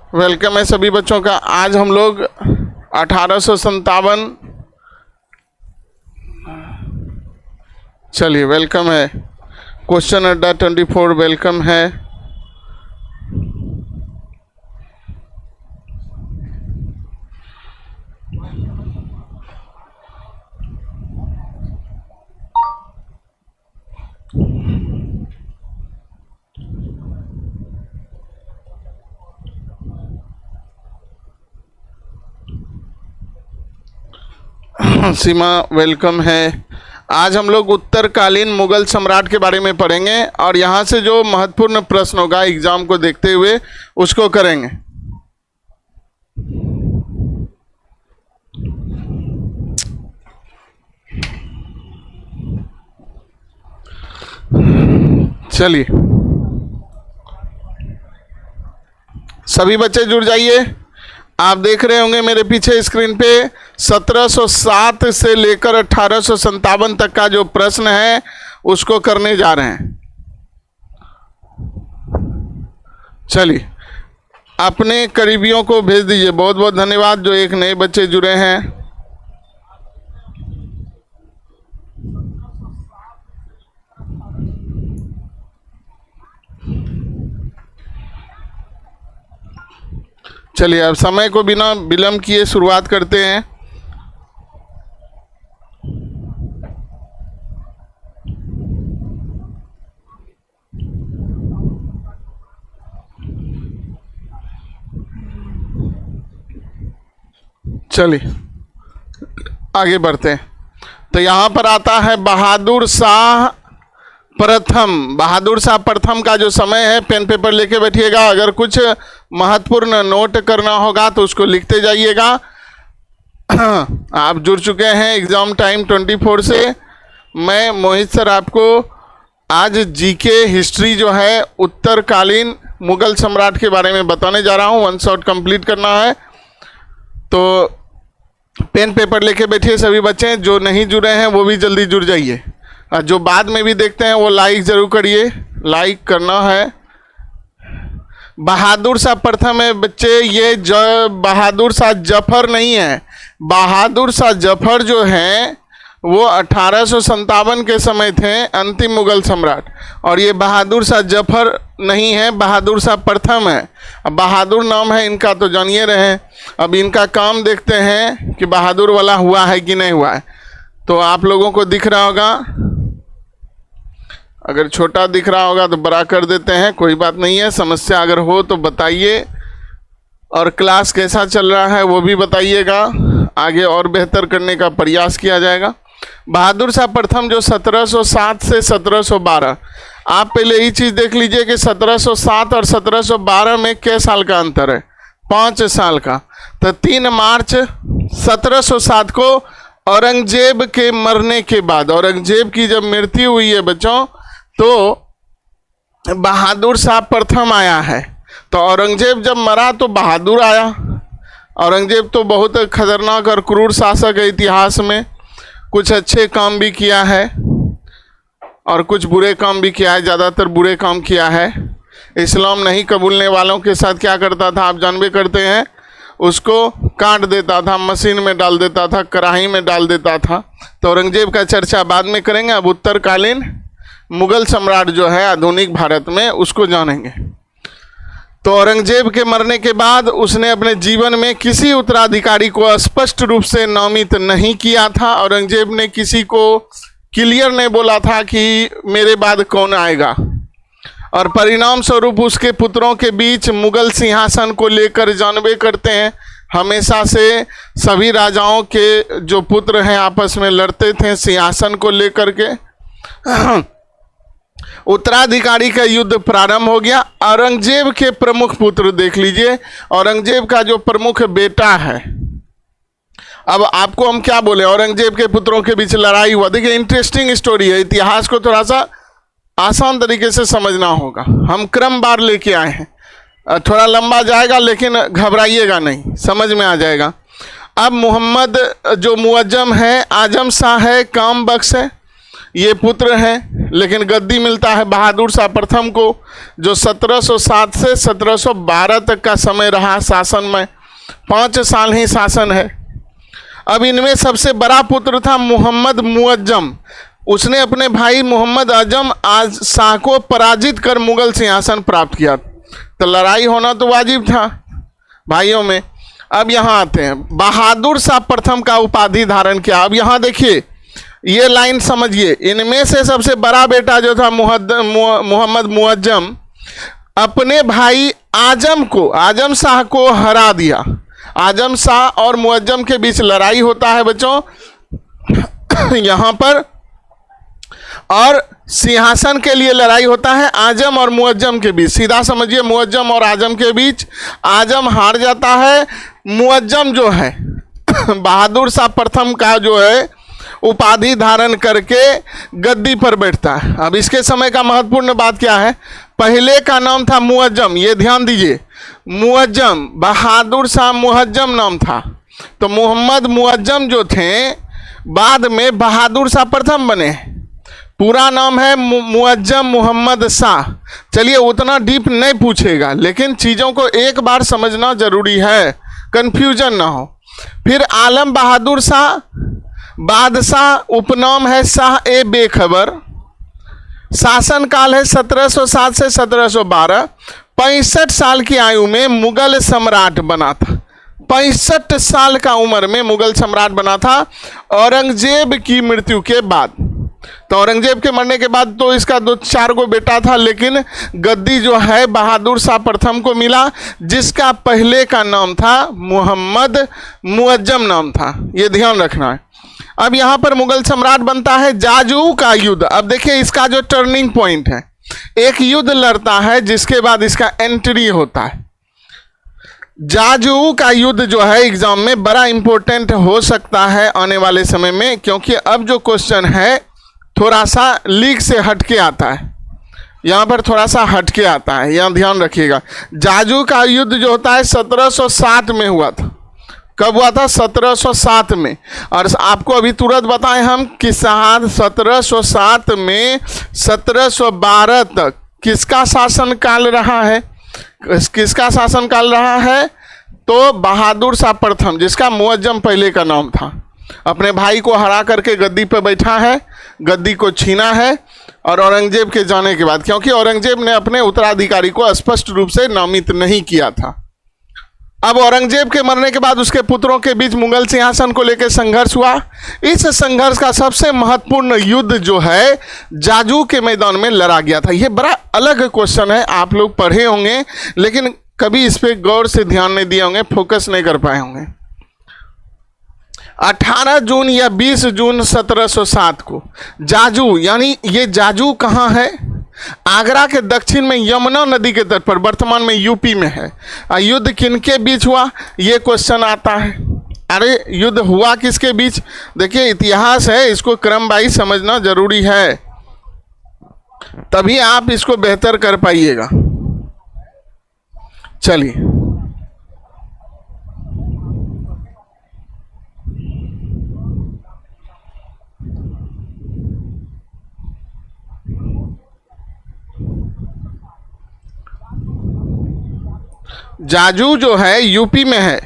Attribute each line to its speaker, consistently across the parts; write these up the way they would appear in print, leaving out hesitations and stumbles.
Speaker 1: Welcome है सभी बच्चों का। आज हम लोग 1857, चलिए वेलकम है। क्वेश्चन अड्डा 24 वेलकम है। सीमा वेलकम है। आज हम लोग उत्तरकालीन मुगल सम्राट के बारे में पढ़ेंगे और यहाँ से जो महत्वपूर्ण प्रश्न होगा एग्जाम को देखते हुए उसको करेंगे। चलिए सभी बच्चे जुड़ जाइए। आप देख रहे होंगे मेरे पीछे स्क्रीन पे 1707 से लेकर 1857 तक का जो प्रश्न है उसको करने जा रहे हैं। चलिए अपने करीबियों को भेज दीजिए। बहुत बहुत धन्यवाद जो एक नए बच्चे जुड़े हैं। चलिए अब समय को बिना विलंब किए शुरुआत करते हैं। चलिए आगे बढ़ते हैं। तो यहाँ पर आता है बहादुर शाह प्रथम। बहादुर शाह प्रथम का जो समय है पेन पेपर लेके बैठिएगा। अगर कुछ महत्वपूर्ण नोट करना होगा तो उसको लिखते जाइएगा। आप जुड़ चुके हैं एग्जाम टाइम 24 से। मैं मोहित सर आपको आज जीके हिस्ट्री जो है उत्तरकालीन मुगल सम्राट के बारे में बताने जा रहा हूँ। 1 शॉट कंप्लीट करना है तो पेन पेपर लेके बैठिए सभी बच्चे। जो नहीं जुड़े हैं वो भी जल्दी जुड़ जाइए। जो बाद में भी देखते हैं वो लाइक ज़रूर करिए। लाइक करना है। बहादुर शाह प्रथम है बच्चे। ये बहादुर शाह जफर नहीं है। बहादुर शाह जफर जो हैं वो 1857 के समय थे अंतिम मुगल सम्राट। और ये बहादुर शाह जफर नहीं है, बहादुर शाह प्रथम है। अब बहादुर नाम है इनका तो जानिए रहे। अब इनका काम देखते हैं कि बहादुर वाला हुआ है कि नहीं हुआ है। तो आप लोगों को दिख रहा होगा। अगर छोटा दिख रहा होगा तो बड़ा कर देते हैं, कोई बात नहीं है। समस्या अगर हो तो बताइए। और क्लास कैसा चल रहा है वो भी बताइएगा। आगे और बेहतर करने का प्रयास किया जाएगा। बहादुर शाह प्रथम जो 1707 से 1712, आप पहले ही चीज़ देख लीजिए कि 1707 और 1712 में क्या साल का अंतर है? 5 साल का। तो 3 मार्च 1707 को औरंगजेब के मरने के बाद, औरंगजेब की जब मृत्यु हुई है बच्चों, तो बहादुर शाह प्रथम आया है। तो औरंगजेब जब मरा तो बहादुर आया। औरंगजेब तो बहुत खतरनाक और क्रूर शासक है इतिहास में। कुछ अच्छे काम भी किया है और कुछ बुरे काम भी किया है। ज़्यादातर बुरे काम किया है। इस्लाम नहीं कबूलने वालों के साथ क्या करता था आप जानबे करते हैं? उसको काट देता था, मशीन में डाल देता था, कढ़ाई में डाल देता था। तो औरंगजेब का चर्चा बाद में करेंगे। अब उत्तरकालीन मुगल सम्राट जो है आधुनिक भारत में उसको जानेंगे। तो औरंगजेब के मरने के बाद उसने अपने जीवन में किसी उत्तराधिकारी को स्पष्ट रूप से नामित नहीं किया था। औरंगजेब ने किसी को क्लियर नहीं बोला था कि मेरे बाद कौन आएगा। और परिणाम स्वरूप उसके पुत्रों के बीच मुगल सिंहासन को लेकर जानबे करते हैं हमेशा से सभी राजाओं के जो पुत्र हैं आपस में लड़ते थे सिंहासन को लेकर के। उत्तराधिकारी का युद्ध प्रारंभ हो गया। औरंगजेब के प्रमुख पुत्र देख लीजिए। औरंगजेब का जो प्रमुख बेटा है, अब आपको हम क्या बोले, औरंगजेब के पुत्रों के बीच लड़ाई हुआ। देखिए इंटरेस्टिंग स्टोरी है। इतिहास को थोड़ा सा आसान तरीके से समझना होगा। हम क्रमवार लेके आए हैं। थोड़ा लंबा जाएगा लेकिन घबराइएगा नहीं, समझ में आ जाएगा। अब मोहम्मद जो मुअज्जम है, आजम शाह है, काम बख्श है, ये पुत्र हैं, लेकिन गद्दी मिलता है बहादुर शाह प्रथम को, जो 1707 से 1712 तक का समय रहा शासन में। 5 साल ही शासन है। अब इनमें सबसे बड़ा पुत्र था मोहम्मद मुअज्जम। उसने अपने भाई मोहम्मद आजम आज शाह को पराजित कर मुगल सिंहासन प्राप्त किया। तो लड़ाई होना तो वाजिब था भाइयों में। अब यहाँ आते हैं, बहादुर शाह प्रथम का उपाधि धारण किया। अब यहाँ देखिए, ये लाइन समझिए। इनमें से सबसे बड़ा बेटा जो था मोहम्मद मुअज्जम, अपने भाई आजम को, आजम शाह को हरा दिया। आजम शाह और मुअज्जम के बीच लड़ाई होता है बच्चों यहाँ पर, और सिंहासन के लिए लड़ाई होता है आजम और मुअज्जम के बीच। सीधा समझिए, मुअज्जम और आजम के बीच आजम हार जाता है। मुअज्जम जो है बहादुर शाह प्रथम का जो है उपाधि धारण करके गद्दी पर बैठता है। अब इसके समय का महत्वपूर्ण बात क्या है, पहले का नाम था मुअज्जम, ये ध्यान दीजिए, मुअज्जम, बहादुर शाह मुअज्जम नाम था। तो मोहम्मद मुअज्जम जो थे बाद में बहादुर शाह प्रथम बने। पूरा नाम है मुअज्जम मोहम्मद शाह। चलिए उतना डीप नहीं पूछेगा, लेकिन चीज़ों को एक बार समझना जरूरी है, कंफ्यूजन ना हो। फिर आलम बहादुर शाह, बादशाह उपनाम है शाह ए बेखबर। शासन काल है 1707 से 1712। 65 साल की आयु में मुगल सम्राट बना था। 65 साल का उम्र में मुगल सम्राट बना था औरंगजेब की मृत्यु के बाद। तो औरंगजेब के मरने के बाद तो इसका 2-4 गो बेटा था, लेकिन गद्दी जो है बहादुर शाह प्रथम को मिला, जिसका पहले का नाम था मोहम्मद मुअज्जम नाम था। ये ध्यान रखना है। अब यहाँ पर मुगल सम्राट बनता है। जाजू का युद्ध, अब देखिए इसका जो टर्निंग पॉइंट है, एक युद्ध लड़ता है जिसके बाद इसका एंट्री होता है। जाजू का युद्ध जो है एग्जाम में बड़ा इंपॉर्टेंट हो सकता है आने वाले समय में, क्योंकि अब जो क्वेश्चन है थोड़ा सा लीक से हटके आता है, यहाँ पर थोड़ा सा हटके आता है, यहाँ ध्यान रखिएगा। जाजू का युद्ध जो होता है 1707 में हुआ था। कब हुआ था? 1707 में। और आपको अभी तुरंत बताएं हम कि 1707 में 1712 तक किसका शासनकाल रहा है? किसका शासनकाल रहा है? तो बहादुर शाह प्रथम, जिसका मुअज्जम पहले का नाम था, अपने भाई को हरा करके गद्दी पर बैठा है, गद्दी को छीना है। और औरंगजेब के जाने के बाद, क्योंकि औरंगजेब ने अपने उत्तराधिकारी को स्पष्ट रूप से नामित नहीं किया था, अब औरंगजेब के मरने के बाद उसके पुत्रों के बीच मुगल सिंहासन को लेकर संघर्ष हुआ। इस संघर्ष का सबसे महत्वपूर्ण युद्ध जो है जाजू के मैदान में लड़ा गया था। यह बड़ा अलग क्वेश्चन है, आप लोग पढ़े होंगे लेकिन कभी इस पे गौर से ध्यान नहीं दिए होंगे, फोकस नहीं कर पाए होंगे। 18 जून या 20 जून 1707 को जाजू, यानी ये जाजू कहाँ है? आगरा के दक्षिण में यमुना नदी के तट पर, वर्तमान में यूपी में है। युद्ध किनके बीच हुआ ये क्वेश्चन आता है। अरे युद्ध हुआ किसके बीच? देखिए इतिहास है, इसको क्रम वाइज समझना जरूरी है, तभी आप इसको बेहतर कर पाइएगा। चलिए जाजू जो है यूपी में है,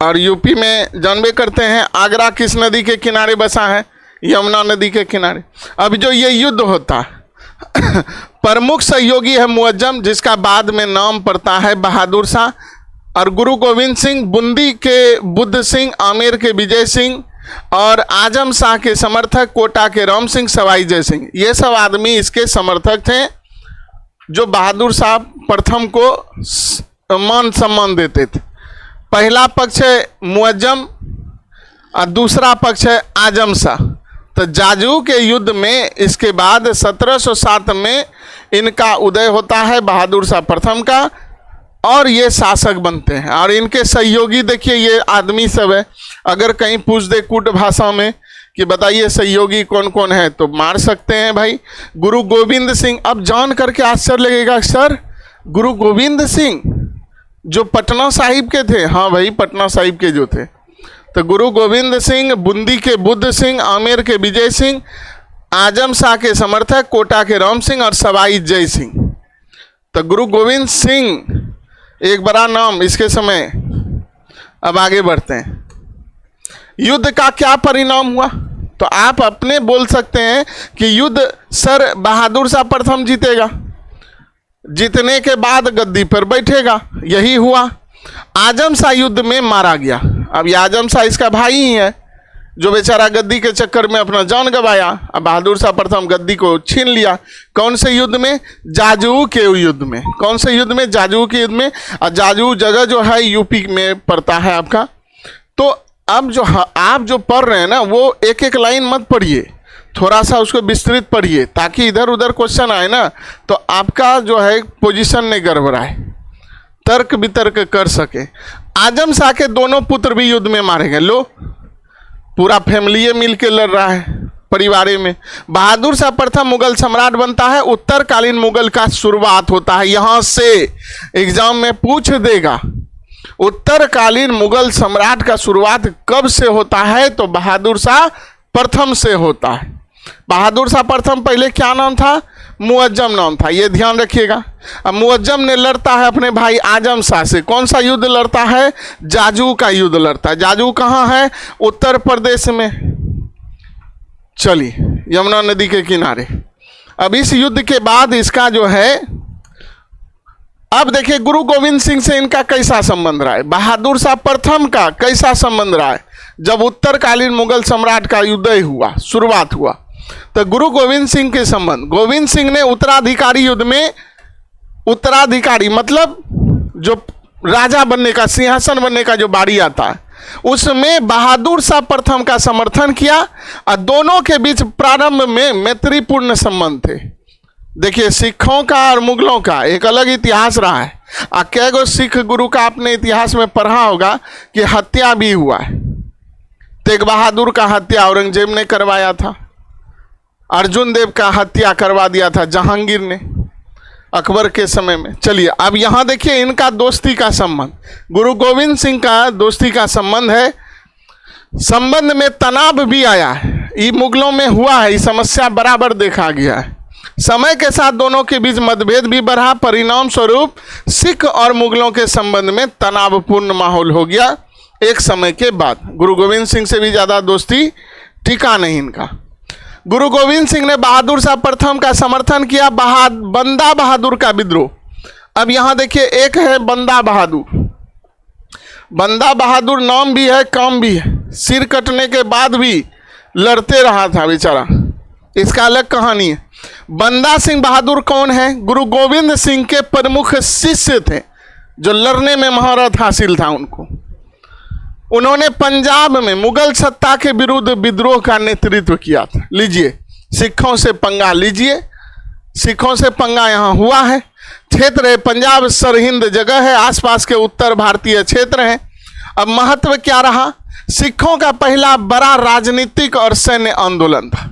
Speaker 1: और यूपी में जानबे करते हैं आगरा किस नदी के किनारे बसा है? यमुना नदी के किनारे। अब जो ये युद्ध होता है प्रमुख सहयोगी है मुअज्जम, जिसका बाद में नाम पड़ता है बहादुर शाह, और गुरु गोविंद सिंह, बूंदी के बुद्ध सिंह, आमेर के विजय सिंह, और आजम शाह के समर्थक कोटा के राम सिंह, सवाई जय सिंह, ये सब आदमी इसके समर्थक थे, जो बहादुर शाह प्रथम को मान सम्मान देते थे। पहला पक्ष है मुअज्जम और दूसरा पक्ष है आजम शाह। तो जाजू के युद्ध में इसके बाद 1707 में इनका उदय होता है, बहादुर शाह प्रथम का, और ये शासक बनते हैं। और इनके सहयोगी देखिए ये आदमी सब है। अगर कहीं पूछ दे कूट भाषा में कि बताइए सहयोगी कौन कौन है, तो मार सकते हैं भाई। गुरु गोविंद सिंह, अब जान करके आश्चर्य लगेगा, सर गुरु गोविंद सिंह जो पटना साहिब के थे? हाँ भाई, पटना साहिब के जो थे। तो गुरु गोविंद सिंह, बूंदी के बुद्ध सिंह, आमेर के विजय सिंह, आजम शाह के समर्थक, कोटा के राम सिंह और सवाई जय सिंह। तो गुरु गोविंद सिंह एक बड़ा नाम इसके समय। अब आगे बढ़ते हैं। युद्ध का क्या परिणाम हुआ? तो आप अपने बोल सकते हैं कि युद्ध सर बहादुर शाह प्रथम जीतेगा, जीतने के बाद गद्दी पर बैठेगा। यही हुआ। आजम शाह युद्ध में मारा गया। अब ये आजम शाह इसका भाई ही है जो बेचारा गद्दी के चक्कर में अपना जान गंवाया। अब बहादुर शाह प्रथम गद्दी को छीन लिया। कौन से युद्ध में? जाजू के युद्ध में। कौन से युद्ध में? जाजू के युद्ध में। और जाजू जगह जो है यूपी में पड़ता है आपका। तो अब जो आप जो पढ़ रहे हैं ना, वो एक एक लाइन मत पढ़िए, थोड़ा सा उसको विस्तृत पढ़िए, ताकि इधर उधर क्वेश्चन आए ना तो आपका जो है पोजीशन नहीं गड़बड़ाए, तर्क वितर्क कर सके। आजम शाह के दोनों पुत्र भी युद्ध में मारे गए। लो, पूरा फैमिली मिल के लड़ रहा है परिवार में। बहादुर शाह प्रथम मुगल सम्राट बनता है। उत्तरकालीन मुगल का शुरुआत होता है। यहां से एग्जाम में पूछ देगा, उत्तरकालीन मुगल सम्राट का शुरुआत कब से होता है? तो बहादुर शाह प्रथम से होता है। बहादुर शाह प्रथम पहले क्या नाम था? मुअज्जम नाम था, ये ध्यान रखिएगा। अब मुअज्जम ने लड़ता है अपने भाई आजम शाह से। कौन सा युद्ध लड़ता है? जाजू का युद्ध लड़ता है। जाजू कहाँ है? उत्तर प्रदेश में। चलिए, यमुना नदी के किनारे। अब इस युद्ध के बाद इसका जो है, अब देखिए गुरु गोविंद सिंह से इनका कैसा संबंध रहा है, बहादुर शाह प्रथम का कैसा संबंध रहा है। जब उत्तरकालीन मुगल सम्राट का उदय हुआ, शुरुआत हुआ, तो गुरु गोविंद सिंह के संबंध, गोविंद सिंह ने उत्तराधिकारी युद्ध में, उत्तराधिकारी मतलब जो राजा बनने का, सिंहासन बनने का जो बारी आता है, उसमें बहादुर शाह प्रथम का समर्थन किया। और दोनों के बीच प्रारंभ में मैत्रीपूर्ण संबंध थे। देखिए, सिखों का और मुगलों का एक अलग इतिहास रहा है। कै गो सिख गुरु का आपने इतिहास में पढ़ा होगा कि हत्या भी हुआ है। तेग बहादुर का हत्या औरंगजेब ने करवाया था। अर्जुन देव का हत्या करवा दिया था जहांगीर ने अकबर के समय में। चलिए, अब यहाँ देखिए इनका दोस्ती का संबंध, गुरु गोविंद सिंह का दोस्ती का संबंध है। संबंध में तनाव भी आया है, ये मुगलों में हुआ है, ये समस्या बराबर देखा गया है। समय के साथ दोनों के बीच मतभेद भी बढ़ा। परिणाम स्वरूप सिख और मुगलों के संबंध में तनावपूर्ण माहौल हो गया। एक समय के बाद गुरु गोविंद सिंह से भी ज़्यादा दोस्ती टिका नहीं इनका। गुरु गोविंद सिंह ने बहादुर शाह प्रथम का समर्थन किया। बंदा बहादुर का विद्रोह। अब यहाँ देखिए, एक है बंदा बहादुर। बंदा बहादुर नाम भी है, काम भी है। सिर कटने के बाद भी लड़ते रहा था बेचारा, इसका अलग कहानी है। बंदा सिंह बहादुर कौन है? गुरु गोविंद सिंह के प्रमुख शिष्य थे, जो लड़ने में महारत हासिल था उनको। उन्होंने पंजाब में मुगल सत्ता के विरुद्ध विद्रोह का नेतृत्व किया था। लीजिए, सिखों से पंगा लीजिए, सिखों से पंगा यहाँ हुआ है। क्षेत्र है पंजाब, सरहिंद जगह है, आसपास के उत्तर भारतीय क्षेत्र हैं। अब महत्व क्या रहा? सिखों का पहला बड़ा राजनीतिक और सैन्य आंदोलन था।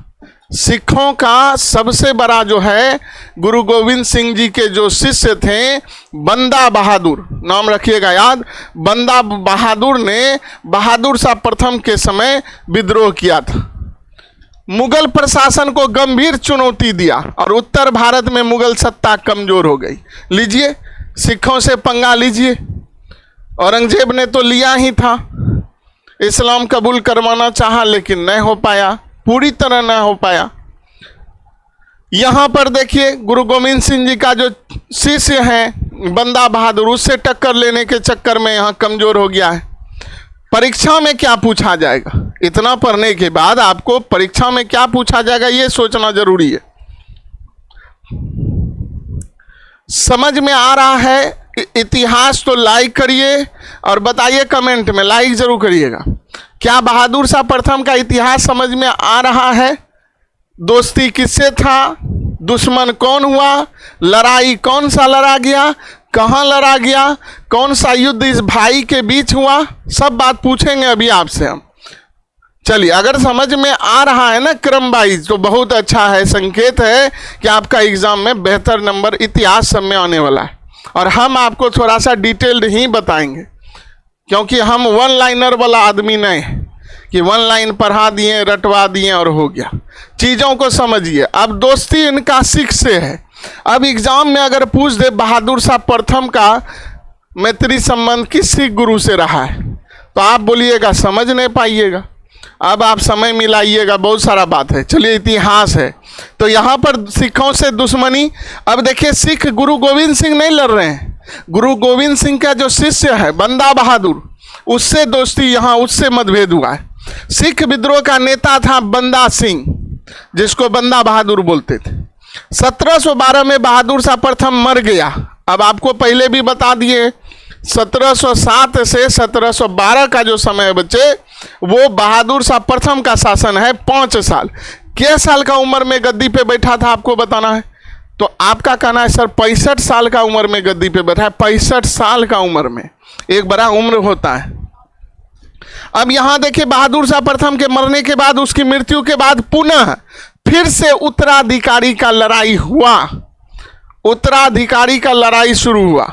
Speaker 1: सिखों का सबसे बड़ा जो है, गुरु गोविंद सिंह जी के जो शिष्य थे, बंदा बहादुर, नाम रखिएगा याद, बंदा बहादुर ने बहादुर शाह प्रथम के समय विद्रोह किया था। मुगल प्रशासन को गंभीर चुनौती दिया और उत्तर भारत में मुगल सत्ता कमजोर हो गई। लीजिए, सिखों से पंगा लीजिए। औरंगजेब ने तो लिया ही था, इस्लाम कबूल करवाना चाहा लेकिन नहीं हो पाया, पूरी तरह न हो पाया। यहाँ पर देखिए, गुरु गोविंद सिंह जी का जो शिष्य है बंदा बहादुर, उससे टक्कर लेने के चक्कर में यहाँ कमजोर हो गया है। परीक्षा में क्या पूछा जाएगा? इतना पढ़ने के बाद आपको परीक्षा में क्या पूछा जाएगा ये सोचना जरूरी है। समझ में आ रहा है इतिहास तो लाइक करिए और बताइए कमेंट में, लाइक जरूर करिएगा। क्या बहादुर शाह प्रथम का इतिहास समझ में आ रहा है? दोस्ती किससे था? दुश्मन कौन हुआ? लड़ाई कौन सा लड़ा गया? कहाँ लड़ा गया? कौन सा युद्ध इस भाई के बीच हुआ? सब बात पूछेंगे अभी आपसे हम। चलिए, अगर समझ में आ रहा है ना क्रम वाइज, तो बहुत अच्छा है, संकेत है कि आपका एग्जाम में बेहतर नंबर इतिहास सब में आने वाला है। और हम आपको थोड़ा सा डिटेल्ड ही बताएंगे, क्योंकि हम वन लाइनर वाला आदमी नहीं है कि वन लाइन पढ़ा दिए, रटवा दिए और हो गया। चीज़ों को समझिए। अब दोस्ती इनका सिख से है। अब एग्जाम में अगर पूछ दे बहादुर शाह प्रथम का मैत्री संबंध किस सिख गुरु से रहा है, तो आप बोलिएगा समझ नहीं पाइएगा। अब आप समय मिलाइएगा, बहुत सारा बात है। चलिए, इतिहास है तो यहाँ पर सिखों से दुश्मनी। अब देखिए, सिख गुरु गोविंद सिंह नहीं लड़ रहे हैं। गुरु गोविंद सिंह का जो शिष्य है बंदा बहादुर, उससे दोस्ती, यहाँ उससे मतभेद हुआ है। सिख विद्रोह का नेता था बंदा सिंह, जिसको बंदा बहादुर बोलते थे। 1712 में बहादुर शाह प्रथम मर गया। अब आपको पहले भी बता दिए, 1707 से 1712 का जो समय है बच्चे, वो बहादुर शाह प्रथम का शासन है 5 साल। किस साल का उम्र में गद्दी पे बैठा था आपको बताना है। तो आपका कहना है सर 65 साल का उम्र में गद्दी पे बैठा है। 65 साल का उम्र में एक बड़ा उम्र होता है। अब यहां देखिए, बहादुर शाह प्रथम के मरने के बाद, उसकी मृत्यु के बाद पुनः फिर से उत्तराधिकारी का लड़ाई हुआ। उत्तराधिकारी का लड़ाई शुरू हुआ,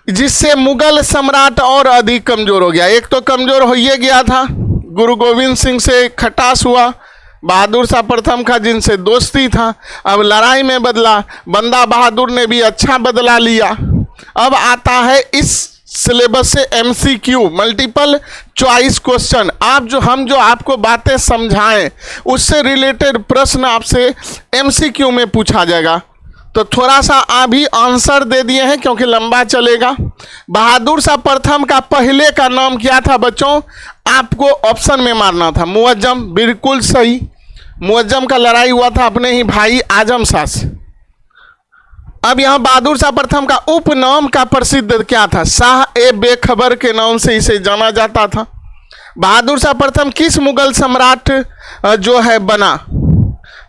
Speaker 1: जिससे मुगल सम्राट और अधिक कमजोर हो गया। एक तो कमजोर हो ही गया था, गुरु गोविंद सिंह से खटास हुआ, बहादुर शाह प्रथम का जिनसे दोस्ती था। अब लड़ाई में बदला, बंदा बहादुर ने भी अच्छा बदला लिया। अब आता है इस सिलेबस से MCQ, मल्टीपल चॉइस क्वेश्चन। हम जो आपको बातें समझाएं उससे रिलेटेड प्रश्न आपसे MCQ में पूछा जाएगा। तो थोड़ा सा अभी आंसर दे दिए हैं क्योंकि लंबा चलेगा। बहादुर शाह प्रथम का पहले का नाम क्या था बच्चों, आपको ऑप्शन में मारना था। मुअज्जम, बिल्कुल सही। मुअज्जम का लड़ाई हुआ था अपने ही भाई आजम शाह से। अब यहाँ बहादुर शाह प्रथम का उपनाम का प्रसिद्ध क्या था, शाह ए बेखबर के नाम से इसे जाना जाता था। बहादुर शाह प्रथम किस मुगल सम्राट जो है बना,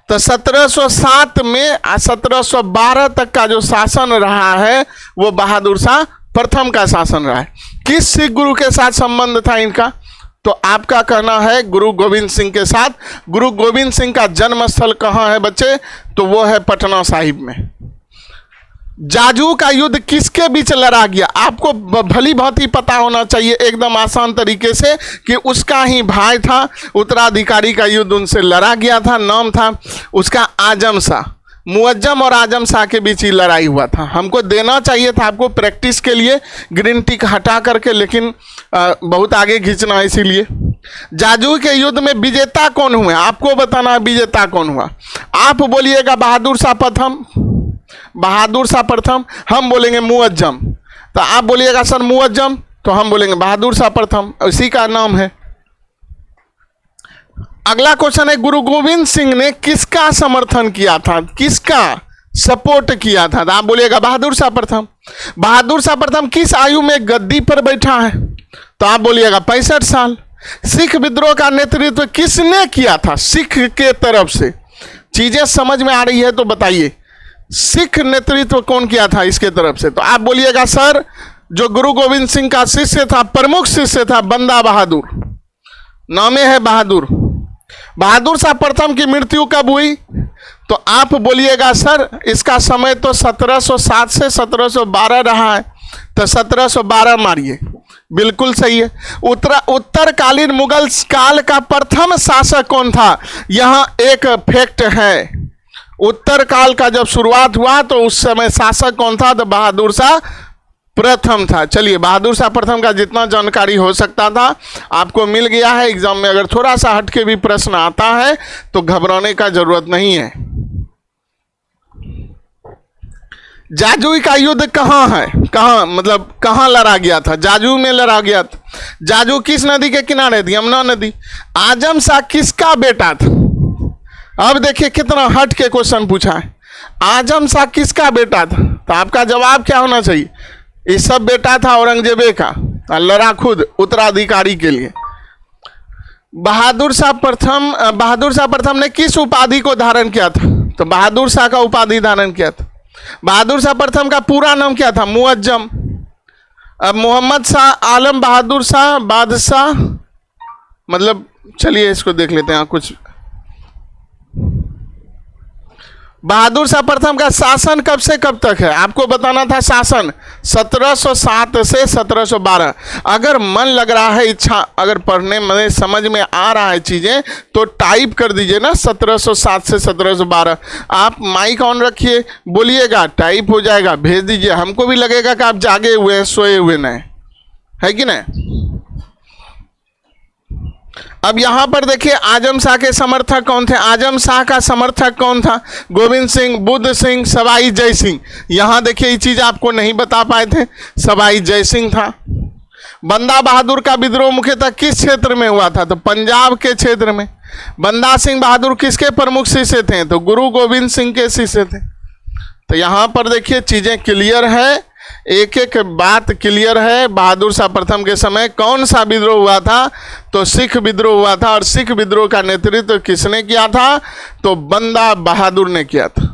Speaker 1: तो 1707 में 1712 तक का जो शासन रहा है वो बहादुर शाह प्रथम का शासन रहा है। किस सिख गुरु के साथ संबंध था इनका, तो आपका कहना है गुरु गोविंद सिंह के साथ। गुरु गोविंद सिंह का जन्म स्थल कहाँ है बच्चे, तो वो है पटना साहिब में। जाजू का युद्ध किसके बीच लड़ा गया, आपको भली भांति पता होना चाहिए एकदम आसान तरीके से कि उसका ही भाई था, उत्तराधिकारी का युद्ध उनसे लड़ा गया था। नाम था उसका आजम शाह। मुअज्जम और आजम शाह के बीच ही लड़ाई हुआ था। हमको देना चाहिए था आपको प्रैक्टिस के लिए ग्रीन टिक हटा करके, लेकिन बहुत आगे खींचना है, इसीलिए। जाजू के युद्ध में विजेता कौन हुए, आपको बताना है विजेता कौन हुआ। आप बोलिएगा बहादुर शाह प्रथम, बहादुर शाह प्रथम, हम बोलेंगे मुअज्जम। तो आप बोलिएगा सर मुअज्जम, तो हम बोलेंगे बहादुर शाह प्रथम, इसी का नाम है। अगला क्वेश्चन है, गुरु गोविंद सिंह ने किसका समर्थन किया था, किसका सपोर्ट किया था, तो आप बोलिएगा बहादुर शाह प्रथम। बहादुर शाह प्रथम किस आयु में गद्दी पर बैठा है, तो आप बोलिएगा 65 साल। सिख विद्रोह का नेतृत्व किसने किया था, सिख के तरफ से। चीजें समझ में आ रही है तो बताइए, सिख नेतृत्व कौन किया था इसके तरफ से, तो आप बोलिएगा सर जो गुरु गोविंद सिंह का शिष्य था, प्रमुख शिष्य था, बंदा बहादुर, नामे है बहादुर। बहादुर शाह प्रथम की मृत्यु कब हुई, तो आप बोलिएगा सर इसका समय तो 1707 से 1712 रहा है, तो 1712 मारिए, बिल्कुल सही है। उत्तरकालीन मुगल काल का प्रथम शासक कौन था, यहाँ एक फैक्ट है। उत्तर काल का जब शुरुआत हुआ तो उस समय शासक कौन था, तो बहादुर शाह प्रथम था। चलिए, बहादुर शाह प्रथम का जितना जानकारी हो सकता था आपको मिल गया है। एग्जाम में अगर थोड़ा सा हटके भी प्रश्न आता है तो घबराने का जरूरत नहीं है। जाजू का युद्ध कहाँ है, कहाँ मतलब कहाँ लड़ा गया था, जाजू में लड़ा गया था। जाजू किस नदी के किनारे थी, यमुना नदी। आजम शाह किसका बेटा था, अब देखिए कितना हट के क्वेश्चन पूछा है। आजम शाह किसका बेटा था, तो आपका जवाब क्या होना चाहिए, ये सब बेटा था औरंगजेब का, लड़ा खुद उत्तराधिकारी के लिए। बहादुर शाह प्रथम ने किस उपाधि को धारण किया था, तो बहादुर शाह का उपाधि धारण किया था। बहादुर शाह प्रथम का पूरा नाम क्या था, मुअज्जम। अब मोहम्मद शाह आलम बहादुर शाह बादशाह, मतलब चलिए इसको देख लेते हैं कुछ। बहादुर शाह प्रथम का शासन कब से कब तक है? आपको बताना था शासन 1707 से 1712। अगर मन लग रहा है, इच्छा अगर पढ़ने में समझ में आ रहा है चीज़ें, तो टाइप कर दीजिए ना 1707 से 1712। आप माइक ऑन रखिए, बोलिएगा, टाइप हो जाएगा, भेज दीजिए। हमको भी लगेगा कि आप जागे हुए हैं, सोए हुए नहीं, है कि नहीं? अब यहां पर देखिए आजम शाह के समर्थक कौन थे? आजम शाह का समर्थक कौन था? गोविंद सिंह, बुद्ध सिंह, सवाई जय सिंह। यहां देखिए ये चीज आपको नहीं बता पाए थे, सवाई जय सिंह था। बंदा बहादुर का विद्रोह मुख्यतः किस क्षेत्र में हुआ था? तो पंजाब के क्षेत्र में। बंदा सिंह बहादुर किसके प्रमुख शिष्य थे? तो गुरु गोविंद सिंह के शिष्य थे। तो यहां पर देखिए चीजें क्लियर है, एक एक बात क्लियर है। बहादुर शाह प्रथम के समय कौन सा विद्रोह हुआ था? तो सिख विद्रोह हुआ था। और सिख विद्रोह का नेतृत्व किसने किया था? तो बंदा बहादुर ने किया था।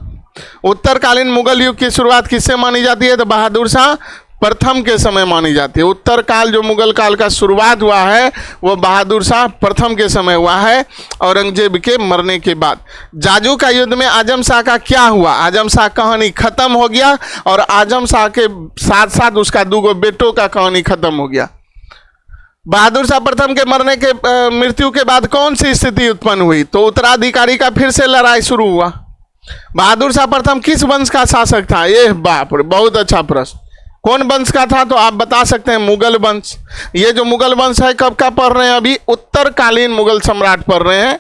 Speaker 1: उत्तरकालीन मुगल युग की शुरुआत किससे मानी जाती है? तो बहादुर शाह प्रथम के समय मानी जाती है। उत्तर काल जो मुगल काल का शुरुआत हुआ है वो बहादुर शाह प्रथम के समय हुआ है, औरंगजेब के मरने के बाद। जाजू का युद्ध में आजम शाह का क्या हुआ? आजम शाह कहानी खत्म हो गया और आजम शाह के साथ साथ उसका दूगो बेटों का कहानी खत्म हो गया। बहादुर शाह प्रथम के मरने के मृत्यु के बाद कौन सी स्थिति उत्पन्न हुई? तो उत्तराधिकारी का फिर से लड़ाई शुरू हुआ। बहादुर शाह प्रथम किस वंश का शासक था? ये बाप रे, बहुत अच्छा प्रश्न। कौन वंश का था? तो आप बता सकते हैं मुगल वंश। ये जो मुगल वंश है कब का पढ़ रहे हैं? अभी उत्तरकालीन मुगल सम्राट पढ़ रहे हैं।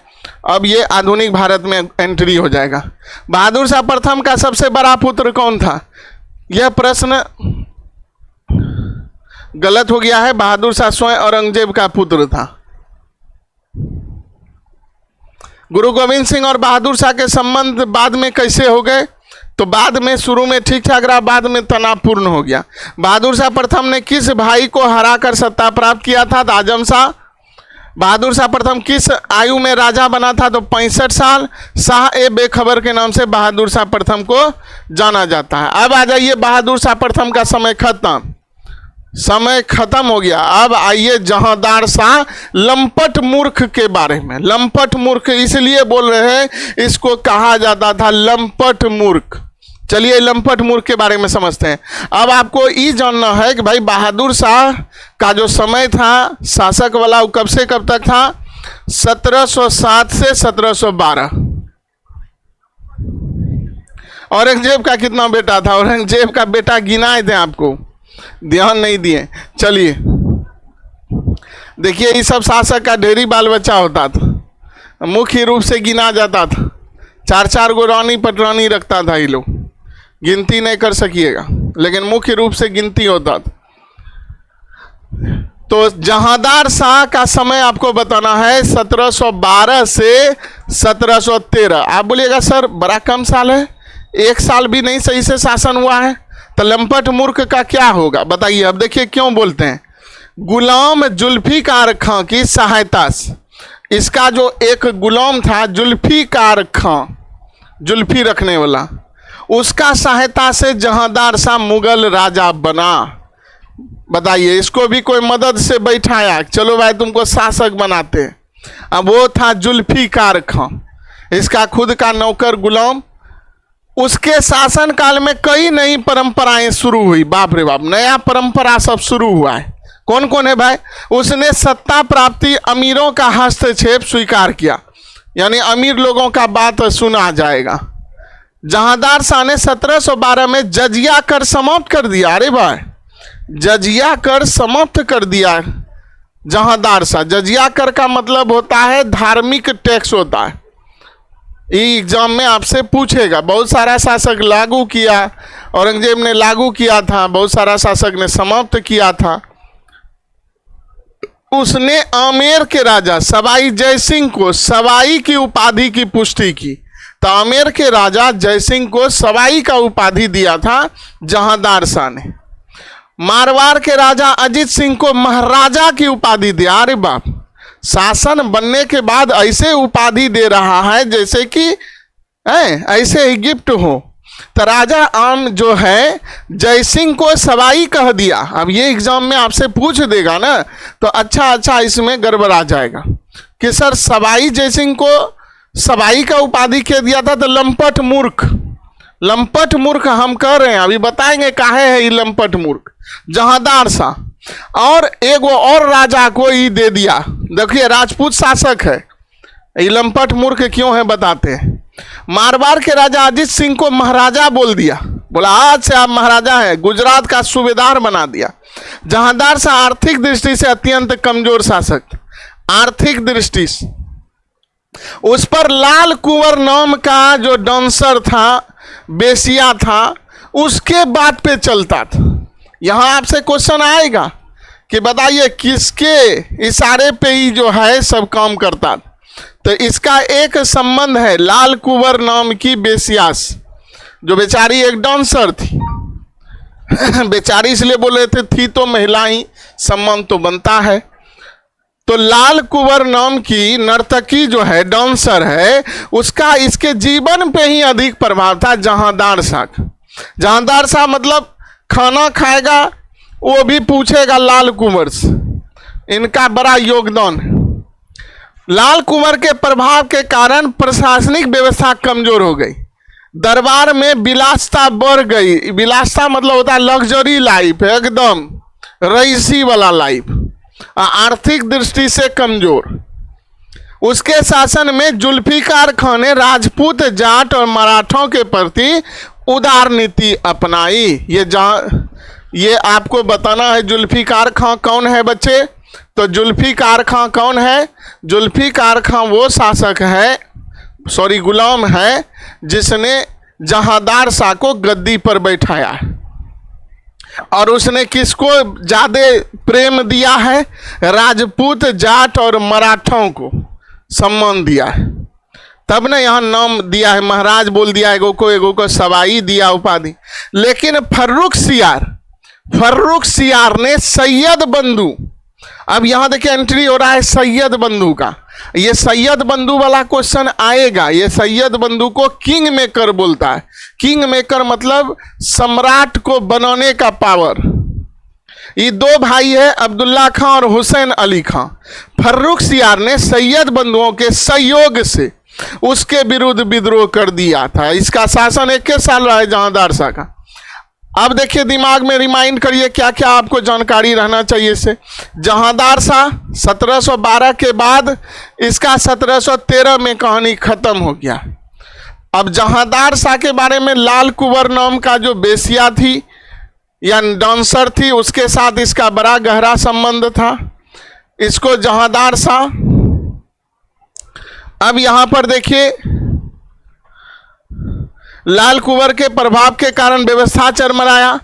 Speaker 1: अब ये आधुनिक भारत में एंट्री हो जाएगा। बहादुर शाह प्रथम का सबसे बड़ा पुत्र कौन था? यह प्रश्न गलत हो गया है। बहादुर शाह स्वयं औरंगजेब का पुत्र था। गुरु गोविंद सिंह और बहादुर शाह के संबंध बाद में कैसे हो गए? तो बाद में शुरू में ठीक ठाक रहा, बाद में तनावपूर्ण हो गया। बहादुर शाह प्रथम ने किस भाई को हराकर सत्ता प्राप्त किया था? तो आजम शाह। बहादुर शाह प्रथम किस आयु में राजा बना था? तो 65 साल। शाह ए बेखबर के नाम से बहादुर शाह प्रथम को जाना जाता है। अब आ जाइए, बहादुर शाह प्रथम का समय खत्म, समय खत्म हो गया। अब आइए जहांदार शाह लंपट मूर्ख के बारे में। लंपट मूर्ख इसलिए बोल रहे हैं, इसको कहा जाता था लंपट मूर्ख। चलिए लंपट मूर्ख के बारे में समझते हैं। अब आपको ये जानना है कि भाई बहादुर शाह का जो समय था शासक वाला, वो कब से कब तक था? 1707 से 1712। औरंगजेब का कितना बेटा था? औरंगजेब का बेटा गिनाए थे, आपको ध्यान नहीं दिए। चलिए देखिए, ये सब शासक का ढेरी बाल बच्चा होता था, मुख्य रूप से गिना जाता था। 4-4 गो रानी पटरानी रखता था ये लोग, गिनती नहीं कर सकिएगा, लेकिन मुख्य रूप से गिनती होता था। तो जहांदार शाह का समय आपको बताना है 1712 से 1713। आप बोलिएगा सर बड़ा कम साल है, 1 साल भी नहीं सही से शासन हुआ है, तो लंपट मूर्ख का क्या होगा बताइए। अब देखिए क्यों बोलते हैं। गुलाम जुल्फिकार खां की सहायता से, इसका जो एक गुलाम था जुल्फिकार खां, जुल्फी रखने वाला, उसका सहायता से जहांदार शाह मुगल राजा बना। बताइए, इसको भी कोई मदद से बैठाया, चलो भाई तुमको शासक बनाते। अब वो था जुल्फिकार खां, इसका खुद का नौकर गुलाम। उसके शासन काल में कई नई परंपराएं शुरू हुई। बाप रे बाप, नया परंपरा सब शुरू हुआ है। कौन कौन है भाई? उसने सत्ता प्राप्ति अमीरों का हस्तक्षेप स्वीकार किया, यानी अमीर लोगों का बात सुना जाएगा। जहांदार शाह ने 1712 में जजिया कर समाप्त कर दिया। अरे भाई, जजिया कर समाप्त कर दिया जहांदार शाह। जजिया कर का मतलब होता है धार्मिक टैक्स होता है। ये एग्जाम में आपसे पूछेगा। बहुत सारा शासक लागू किया, औरंगजेब ने लागू किया था, बहुत सारा शासक ने समाप्त किया था। उसने आमेर के राजा सवाई जय सिंह को सवाई की उपाधि की पुष्टि की। तो आमेर के राजा जय सिंह को सवाई का उपाधि दिया था जहांदार शाह ने। मारवाड़ के राजा अजीत सिंह को महाराजा की उपाधि दिया। अरे बाप, शासन बनने के बाद ऐसे उपाधि दे रहा है जैसे कि ऐसे ही गिफ्ट हो। तो राजा आम जो है जय सिंह को सवाई कह दिया। अब ये एग्जाम में आपसे पूछ देगा ना, तो अच्छा इसमें गड़बड़ा जाएगा कि सर सवाई जय सिंह को सवाई का उपाधि क्या दिया था? तो लंपट मूर्ख। लंपट मूर्ख हम कह रहे हैं, अभी बताएंगे काहे है ये लंपट मूर्ख। जहांदार सा और एक वो और राजा को ये दे दिया। देखिए राजपूत शासक है, ये लंपट मूर्ख क्यों है बताते हैं। मारवाड़ के राजा अजीत सिंह को महाराजा बोल दिया, बोला आज से आप महाराजा हैं, गुजरात का सूबेदार बना दिया। जहांदार सा आर्थिक दृष्टि से अत्यंत कमजोर शासक, आर्थिक दृष्टि से। उस पर लाल कुंवर नाम का जो डांसर था, बेसिया था, उसके बात पे चलता था। यहां आपसे क्वेश्चन आएगा कि बताइए किसके इशारे पे ही जो है सब काम करता था। तो इसका एक संबंध है लाल कुंवर नाम की बेसिया से, जो बेचारी एक डांसर थी। बेचारी इसलिए बोल रहे थे, थी तो महिला ही, संबंध तो बनता है। तो लाल कुंवर नाम की नर्तकी जो है, डांसर है, उसका इसके जीवन पे ही अधिक प्रभाव था जहांदार शाह का। जहांदार शाह मतलब खाना खाएगा वो भी पूछेगा लाल कुंवर से, इनका बड़ा योगदान है। लाल कुंवर के प्रभाव के कारण प्रशासनिक व्यवस्था कमजोर हो गई, दरबार में विलासता बढ़ गई। विलासता मतलब होता है लग्जरी लाइफ, एकदम रईसी वाला लाइफ, आर्थिक दृष्टि से कमजोर। उसके शासन में जुल्फिकार खान ने राजपूत, जाट और मराठों के प्रति उदार नीति अपनाई। ये आपको बताना है जुल्फिकार खां कौन है बच्चे। तो जुल्फिकार खां कौन है? जुल्फिकार खां वो शासक है, गुलाम है, जिसने जहांदार शाह को गद्दी पर बैठाया है। और उसने किसको ज्यादा प्रेम दिया है? राजपूत, जाट और मराठों को सम्मान दिया है। तब ने यहाँ नाम दिया है, महाराज बोल दिया, एगो को सवाई दिया उपाधि। लेकिन फर्रुख सियार ने सैयद बंधु, अब यहां देखिए एंट्री हो रहा है सैयद बंधु का। ये सैयद बंधु वाला क्वेश्चन आएगा। ये सैयद बंधु को किंग मेकर बोलता है। किंग मेकर मतलब सम्राट को बनाने का पावर। ये दो भाई है, अब्दुल्ला खां और हुसैन अली खां। फर्रुख सियार ने सैयद बंधुओं के सहयोग से उसके विरुद्ध विद्रोह कर दिया था। इसका शासन 21 साल रहा है जहांदार शाह का। अब देखिए दिमाग में रिमाइंड करिए क्या क्या आपको जानकारी रहना चाहिए इससे। जहांदार शाह 1712 के बाद इसका 1713 में कहानी खत्म हो गया। अब जहांदार शाह के बारे में लाल कुंवर नाम का जो बेसिया थी या डांसर थी, उसके साथ इसका बड़ा गहरा संबंध था। इसको जहांदार शाह, अब यहां पर देखिए लाल कुंवर के प्रभाव के कारण व्यवस्था चरमराया।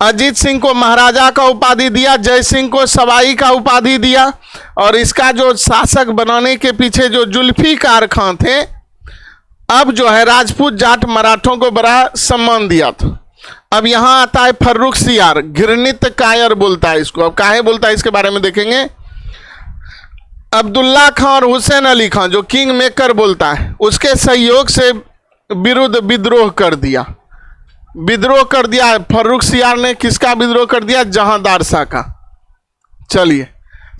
Speaker 1: अजीत सिंह को महाराजा का उपाधि दिया, जय सिंह को सवाई का उपाधि दिया। और इसका जो शासक बनाने के पीछे जो जुल्फिकार खां थे, अब जो है राजपूत, जाट, मराठों को बड़ा सम्मान दिया था। अब यहां आता है फर्रुख सियार, घृणित कायर बोलता है इसको। अब काहे बोलता है इसके बारे में देखेंगे। अब्दुल्ला खां और हुसैन अली खां जो किंग मेकर बोलता है, उसके सहयोग से विरुद्ध विद्रोह कर दिया। फर्रुख सियार ने किसका विद्रोह कर दिया? जहांदार शाह का। चलिए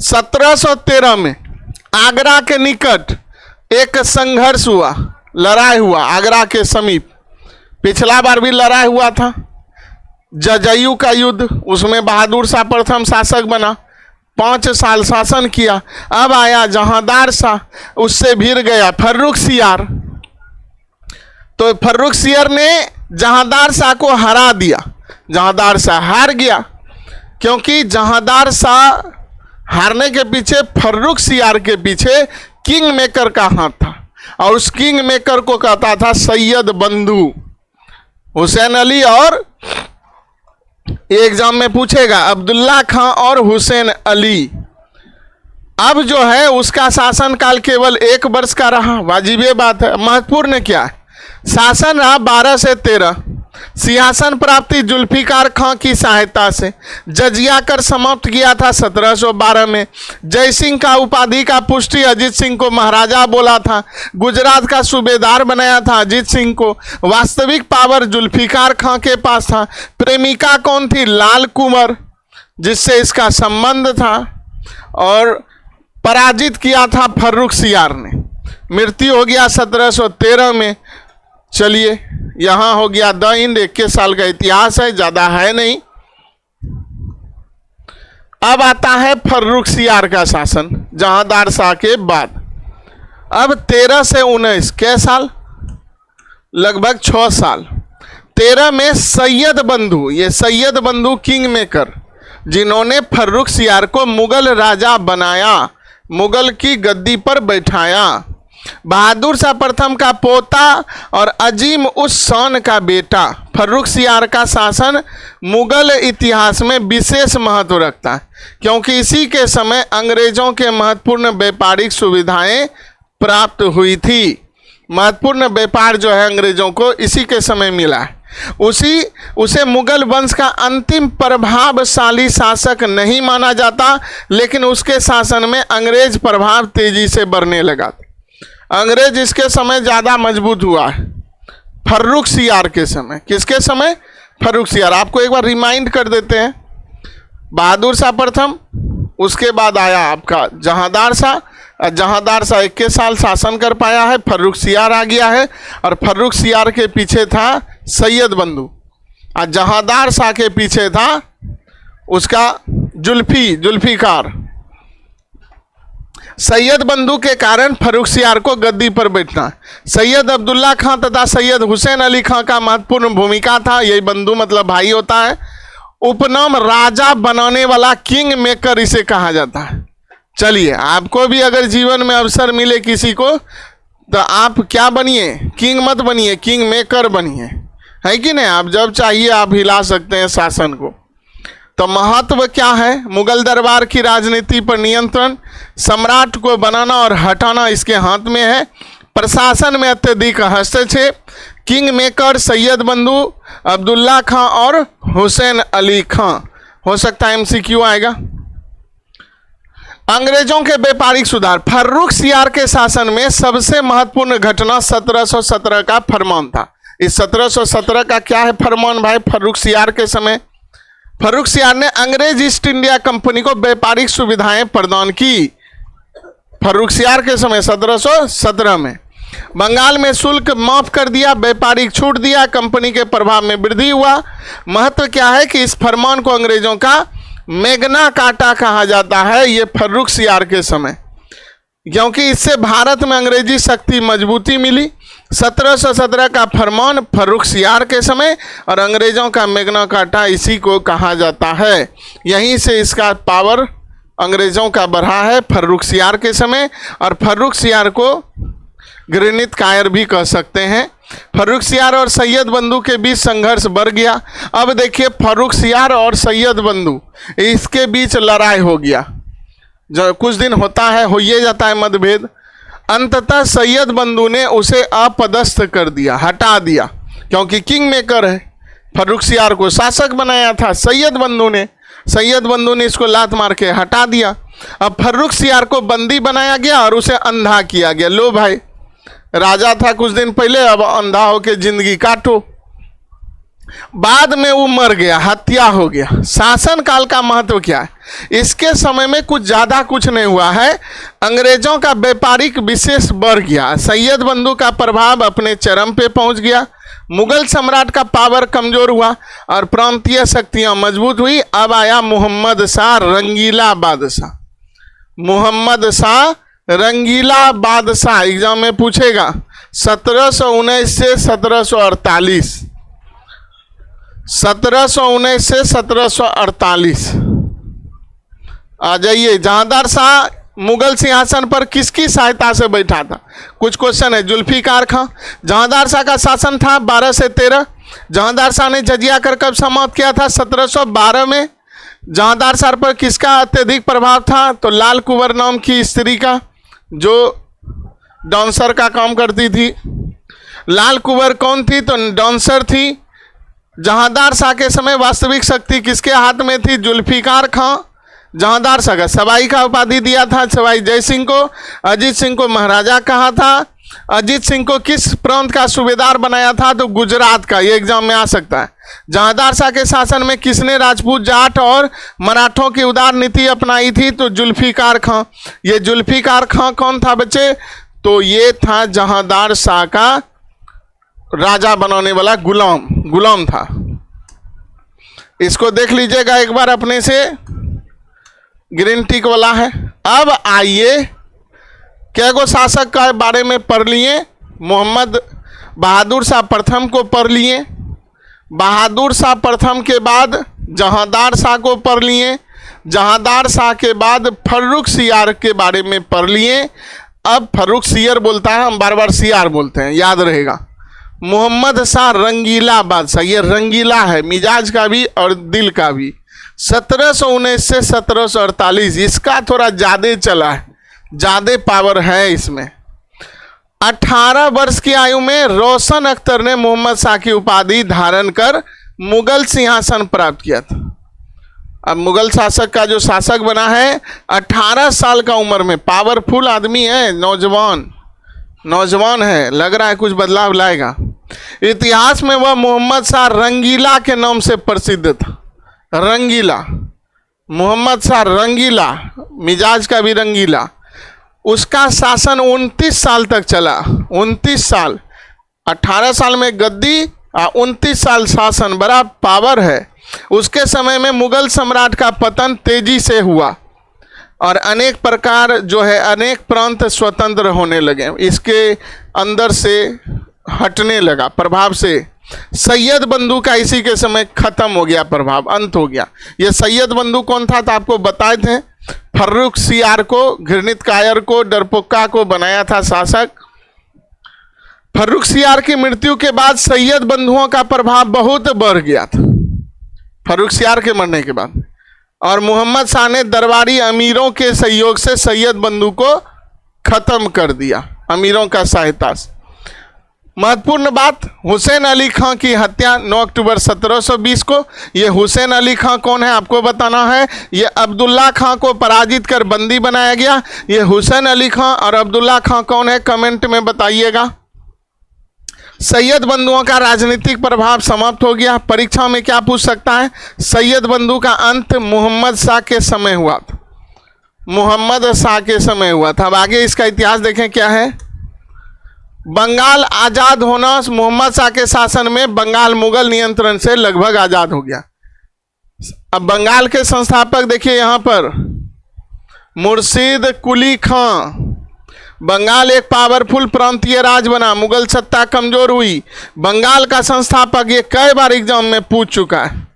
Speaker 1: 1713 में आगरा के निकट एक संघर्ष हुआ, लड़ाई हुआ आगरा के समीप। पिछला बार भी लड़ाई हुआ था, जजयू का युद्ध, उसमें बहादुर शाह प्रथम शासक बना, 5 साल शासन किया। अब आया जहांदार शाह, उससे भिड़ गया फर्रुख सियार। तो फर्रुख सियार ने जहांदार शाह को हरा दिया। जहांदार शाह हार गया, क्योंकि जहांदार शाह हारने के पीछे फर्रुख सियार के पीछे किंग मेकर का हाथ था। और उस किंग मेकर को कहता था सैयद बंधु हुसैन अली, और एग्जाम में पूछेगा अब्दुल्ला खां और हुसैन अली। अब जो है उसका शासनकाल केवल 1 वर्ष का रहा, वाजिबे बात है। महत्वपूर्ण क्या है? शासन रहा 12 से 13। सिंहासन प्राप्ति जुल्फिकार खां की सहायता से। जजिया कर समाप्त किया था 1712 में। जय सिंह का उपाधि का पुष्टि अजीत सिंह को महाराजा बोला था। गुजरात का सूबेदार बनाया था अजीत सिंह को। वास्तविक पावर जुल्फिकार खां के पास था। प्रेमिका कौन थी? लाल कुंवर, जिससे इसका संबंध था। और पराजित किया था फर्रुख सियार ने। मृत्यु हो गया 1713 में। चलिए यहाँ हो गया द इंड, 21 साल का इतिहास है, ज्यादा है नहीं। अब आता है फर्रुखसियार का शासन जहांदार शाह के बाद। अब 13 से 19 के साल, लगभग 6 साल। 13 में सैयद बंधु, ये सैयद बंधु किंग मेकर, जिन्होंने फर्रुखसियार को मुगल राजा बनाया, मुगल की गद्दी पर बैठाया। बहादुर शाह प्रथम का पोता और अजीम उस शान का बेटा। फर्रुखसियार का शासन मुगल इतिहास में विशेष महत्व रखता है, क्योंकि इसी के समय अंग्रेजों के महत्वपूर्ण व्यापारिक सुविधाएं प्राप्त हुई थी। महत्वपूर्ण व्यापार जो है अंग्रेजों को इसी के समय मिला है। उसे मुगल वंश का अंतिम प्रभावशाली शासक नहीं माना जाता, लेकिन उसके शासन में अंग्रेज प्रभाव तेजी से बढ़ने लगा। अंग्रेज इसके समय ज़्यादा मजबूत हुआ है, फर्रुखसियार के समय। किसके समय? फर्रुखसियार। आपको एक बार रिमाइंड कर देते हैं। बहादुर शाह प्रथम, उसके बाद आया आपका जहांदार शाह। जहांदार शाह 21 साल शासन कर पाया है, फर्रुखसियार आ गया है, और फर्रुखसियार के पीछे था सैयद बंधु, और जहांदार शाह के पीछे था उसका जुल्फिकार। सैयद बंधु के कारण फर्रुखसियार को गद्दी पर बैठना। सैयद अब्दुल्ला खां तथा सैयद हुसैन अली खां का महत्वपूर्ण भूमिका था। यही बंधु मतलब भाई होता है। उपनाम राजा बनाने वाला किंग मेकर इसे कहा जाता है। चलिए, आपको भी अगर जीवन में अवसर मिले किसी को, तो आप क्या बनिए? किंग मत बनिए, किंग मेकर बनिए, है कि नहीं? आप जब चाहिए आप हिला सकते हैं शासन को। तो महत्व क्या है? मुगल दरबार की राजनीति पर नियंत्रण, सम्राट को बनाना और हटाना इसके हाथ में है। प्रशासन में अत्यधिक हस्तक्षेप, किंग मेकर सैयद बंधु, अब्दुल्ला खां और हुसैन अली खां। हो सकता है MCQ आएगा। अंग्रेजों के व्यापारिक सुधार। फर्रुखसियार के शासन में सबसे महत्वपूर्ण घटना 1717 का फरमान था। इस 1717 का क्या है फरमान भाई? फर्रुखसियार के समय फर्रुखसियार ने अंग्रेज ईस्ट इंडिया कंपनी को व्यापारिक सुविधाएं प्रदान की। फर्रुखसियार के समय 1717 में बंगाल में शुल्क माफ कर दिया, व्यापारिक छूट दिया, कंपनी के प्रभाव में वृद्धि हुआ। महत्व क्या है कि इस फरमान को अंग्रेजों का मैग्ना कार्टा कहा जाता है, ये फर्रुखसियार के समय, क्योंकि इससे भारत में अंग्रेजी शक्ति मजबूती मिली। 1717 का फरमान फर्रुखसियार के समय, और अंग्रेजों का मैग्ना कार्टा इसी को कहा जाता है। यहीं से इसका पावर अंग्रेजों का बढ़ा है फर्रुखसियार के समय, और फर्रुखसियार को घृणित कायर भी कह सकते हैं। फर्रुखसियार और सैयद बंधु के बीच संघर्ष बढ़ गया। अब देखिए, फर्रुखसियार और सैयद बंधु इसके बीच लड़ाई हो गया। जो कुछ दिन होता है, हो ये जाता है मतभेद। अंततः सैयद बंधु ने उसे अपदस्थ कर दिया, हटा दिया, क्योंकि किंग मेकर है। फर्रुखसियार को शासक बनाया था सैयद बंधु ने इसको लात मार के हटा दिया। अब फर्रुखसियार को बंदी बनाया गया और उसे अंधा किया गया। लो भाई, राजा था कुछ दिन पहले, अब अंधा होके जिंदगी काटो। बाद में वो मर गया, हत्या हो गया। शासन काल का महत्व क्या है? इसके समय में कुछ नहीं हुआ है। अंग्रेजों का व्यापारिक विशेष बढ़ गया, सैयद बंधु का प्रभाव अपने चरम पे पहुंच गया, मुगल सम्राट का पावर कमजोर हुआ और प्रांतीय शक्तियां मजबूत हुई। अब आया मोहम्मद शाह रंगीला बादशाह। मोहम्मद शाह रंगीला बादशाह एग्जाम में पूछेगा। 1719 से 1748, 1719 से 1748। आ जाइए। जहांदार शाह मुगल सिंहासन पर किसकी सहायता से बैठा था? कुछ क्वेश्चन है। जुल्फिकार खां। जहांदार शाह का शासन था 12 से 13। जहांदार शाह ने जजिया कर कब समाप्त किया था? 1712 में। जहांदार शाह पर किसका अत्यधिक प्रभाव था? तो लाल कुंवर नाम की स्त्री का, जो डांसर का काम करती थी। लाल कुंवर कौन थी? तो डांसर थी। जहांदार शाह के समय वास्तविक शक्ति किसके हाथ में थी? जुल्फिकार खां। जहांदार शाह का सवाई का उपाधि दिया था सवाई जय सिंह को। अजीत सिंह को महाराजा कहा था। अजीत सिंह को किस प्रांत का सूबेदार बनाया था? तो गुजरात का। ये एग्जाम में आ सकता है। जहांदार शाह के शासन में किसने राजपूत, जाट और मराठों की उदार नीति अपनाई थी? तो जुल्फिकार खां। ये जुल्फिकार खां कौन था बच्चे? तो ये था जहांदार शाह का राजा बनाने वाला गुलाम था। इसको देख लीजिएगा एक बार अपने से, ग्रीन टिक वाला है। अब आइए क्या को शासक का बारे में पढ़ लिए। मोहम्मद बहादुर शाह प्रथम को पढ़ लिए, बहादुर शाह प्रथम के बाद जहांदार शाह को पढ़ लिए, जहांदार शाह के बाद फर्रुखसियार के बारे में पढ़ लिए। अब फर्रुखसियार बोलता है, हम बार बार सियार बोलते हैं, याद रहेगा। मोहम्मद शाह रंगीला बादशाह, ये रंगीला है मिजाज का भी और दिल का भी। 1719 से 1748, इसका थोड़ा ज़्यादा चला है, ज़्यादा पावर है इसमें। 18 वर्ष की आयु में रोशन अख्तर ने मोहम्मद शाह की उपाधि धारण कर मुगल सिंहासन प्राप्त किया था। अब मुगल शासक का जो शासक बना है 18 साल का उम्र में, पावरफुल आदमी है, नौजवान है, लग रहा है कुछ बदलाव लाएगा। इतिहास में वह मोहम्मद शाह रंगीला के नाम से प्रसिद्ध था। रंगीला, मोहम्मद शाह रंगीला, मिजाज का भी रंगीला। उसका शासन 29 साल तक चला, 29 साल, 18 साल में गद्दी, 29 साल शासन, बड़ा पावर है। उसके समय में मुगल सम्राट का पतन तेजी से हुआ और अनेक प्रकार जो है अनेक प्रांत स्वतंत्र होने लगे, इसके अंदर से हटने लगा प्रभाव से। सैयद बंधु का इसी के समय खत्म हो गया, प्रभाव अंत हो गया। ये सैयद बंधु कौन था तो आपको बताए थे, फर्रुखसियार को, घृणित कायर को, डरपोका को बनाया था शासक। फर्रुखसियार की मृत्यु के बाद सैयद बंधुओं का प्रभाव बहुत बढ़ गया था, फर्रुखसियार के मरने के बाद। और मोहम्मद शाह ने दरबारी अमीरों के सहयोग से सैयद बंधु को खत्म कर दिया, अमीरों का सहायता से। महत्वपूर्ण बात, हुसैन अली खां की हत्या 9 अक्टूबर 1720 को। ये हुसैन अली खां कौन है आपको बताना है। ये अब्दुल्ला खां को पराजित कर बंदी बनाया गया। ये हुसैन अली खां और अब्दुल्ला खां कौन है, कमेंट में बताइएगा। सैयद बंधुओं का राजनीतिक प्रभाव समाप्त हो गया। परीक्षा में क्या पूछ सकता है, सैयद बंधु का अंत मोहम्मद शाह के समय हुआ था, मोहम्मद शाह के समय हुआ था। अब आगे इसका इतिहास देखें क्या है। बंगाल आज़ाद होना, मोहम्मद शाह के शासन में बंगाल मुगल नियंत्रण से लगभग आज़ाद हो गया। अब बंगाल के संस्थापक देखिए यहाँ पर, मुर्शीद कुली खां। बंगाल एक पावरफुल प्रांतीय राज बना, मुगल सत्ता कमजोर हुई। बंगाल का संस्थापक ये कई बार एग्जाम में पूछ चुका है,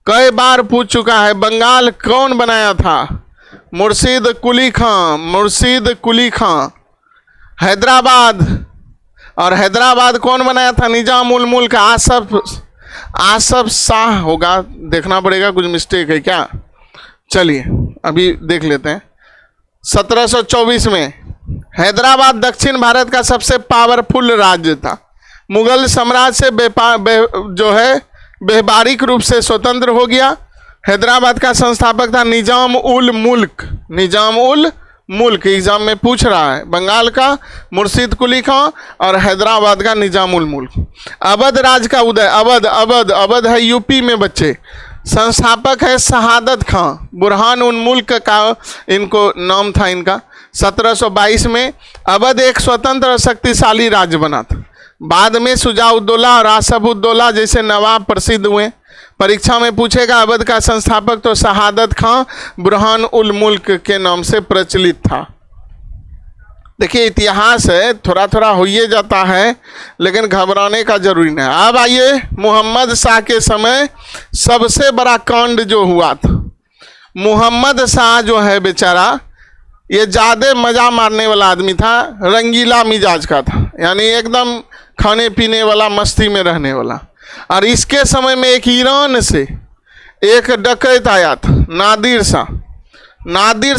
Speaker 1: कई बार पूछ चुका है। बंगाल कौन बनाया था, मुर्शीद कुली खां, मुर्शीद कुली खां। हैदराबाद, और हैदराबाद कौन बनाया था, निजाम उल मुल्क आसफ शाह होगा, देखना पड़ेगा, कुछ मिस्टेक है क्या। चलिए अभी देख लेते हैं। 1724 में हैदराबाद दक्षिण भारत का सबसे पावरफुल राज्य था। मुगल साम्राज्य से जो है व्यावहारिक रूप से स्वतंत्र हो गया। हैदराबाद का संस्थापक था निजाम उल मुल्क, निजाम उल मुल्क एग्जाम में पूछ रहा है। बंगाल का मुर्शीद कुली खां और हैदराबाद का निजाम उल मुल्क। अवध राज का उदय, अवध है यूपी में बच्चे। संस्थापक है शहादत खां, बुरहान उल मुल्क का इनको नाम था इनका। 1722 में अवध एक स्वतंत्र और शक्तिशाली राज्य बना था। बाद में शुजाउद्दौला और आसफउद्दौला जैसे नवाब प्रसिद्ध हुए। परीक्षा में पूछेगा अवध का संस्थापक तो शहादत खां बुरहान उल मुल्क के नाम से प्रचलित था। देखिए इतिहास है, थोड़ा थोड़ा हो ही जाता है, लेकिन घबराने का जरूरी नहीं। अब आइए मोहम्मद शाह के समय सबसे बड़ा कांड जो हुआ था। मोहम्मद शाह जो है बेचारा, ये ज़्यादा मज़ा मारने वाला आदमी था, रंगीला मिजाज का था, यानी एकदम खाने पीने वाला, मस्ती में रहने वाला। और इसके समय में एक ईरान से एक डकैत आया था, नादिर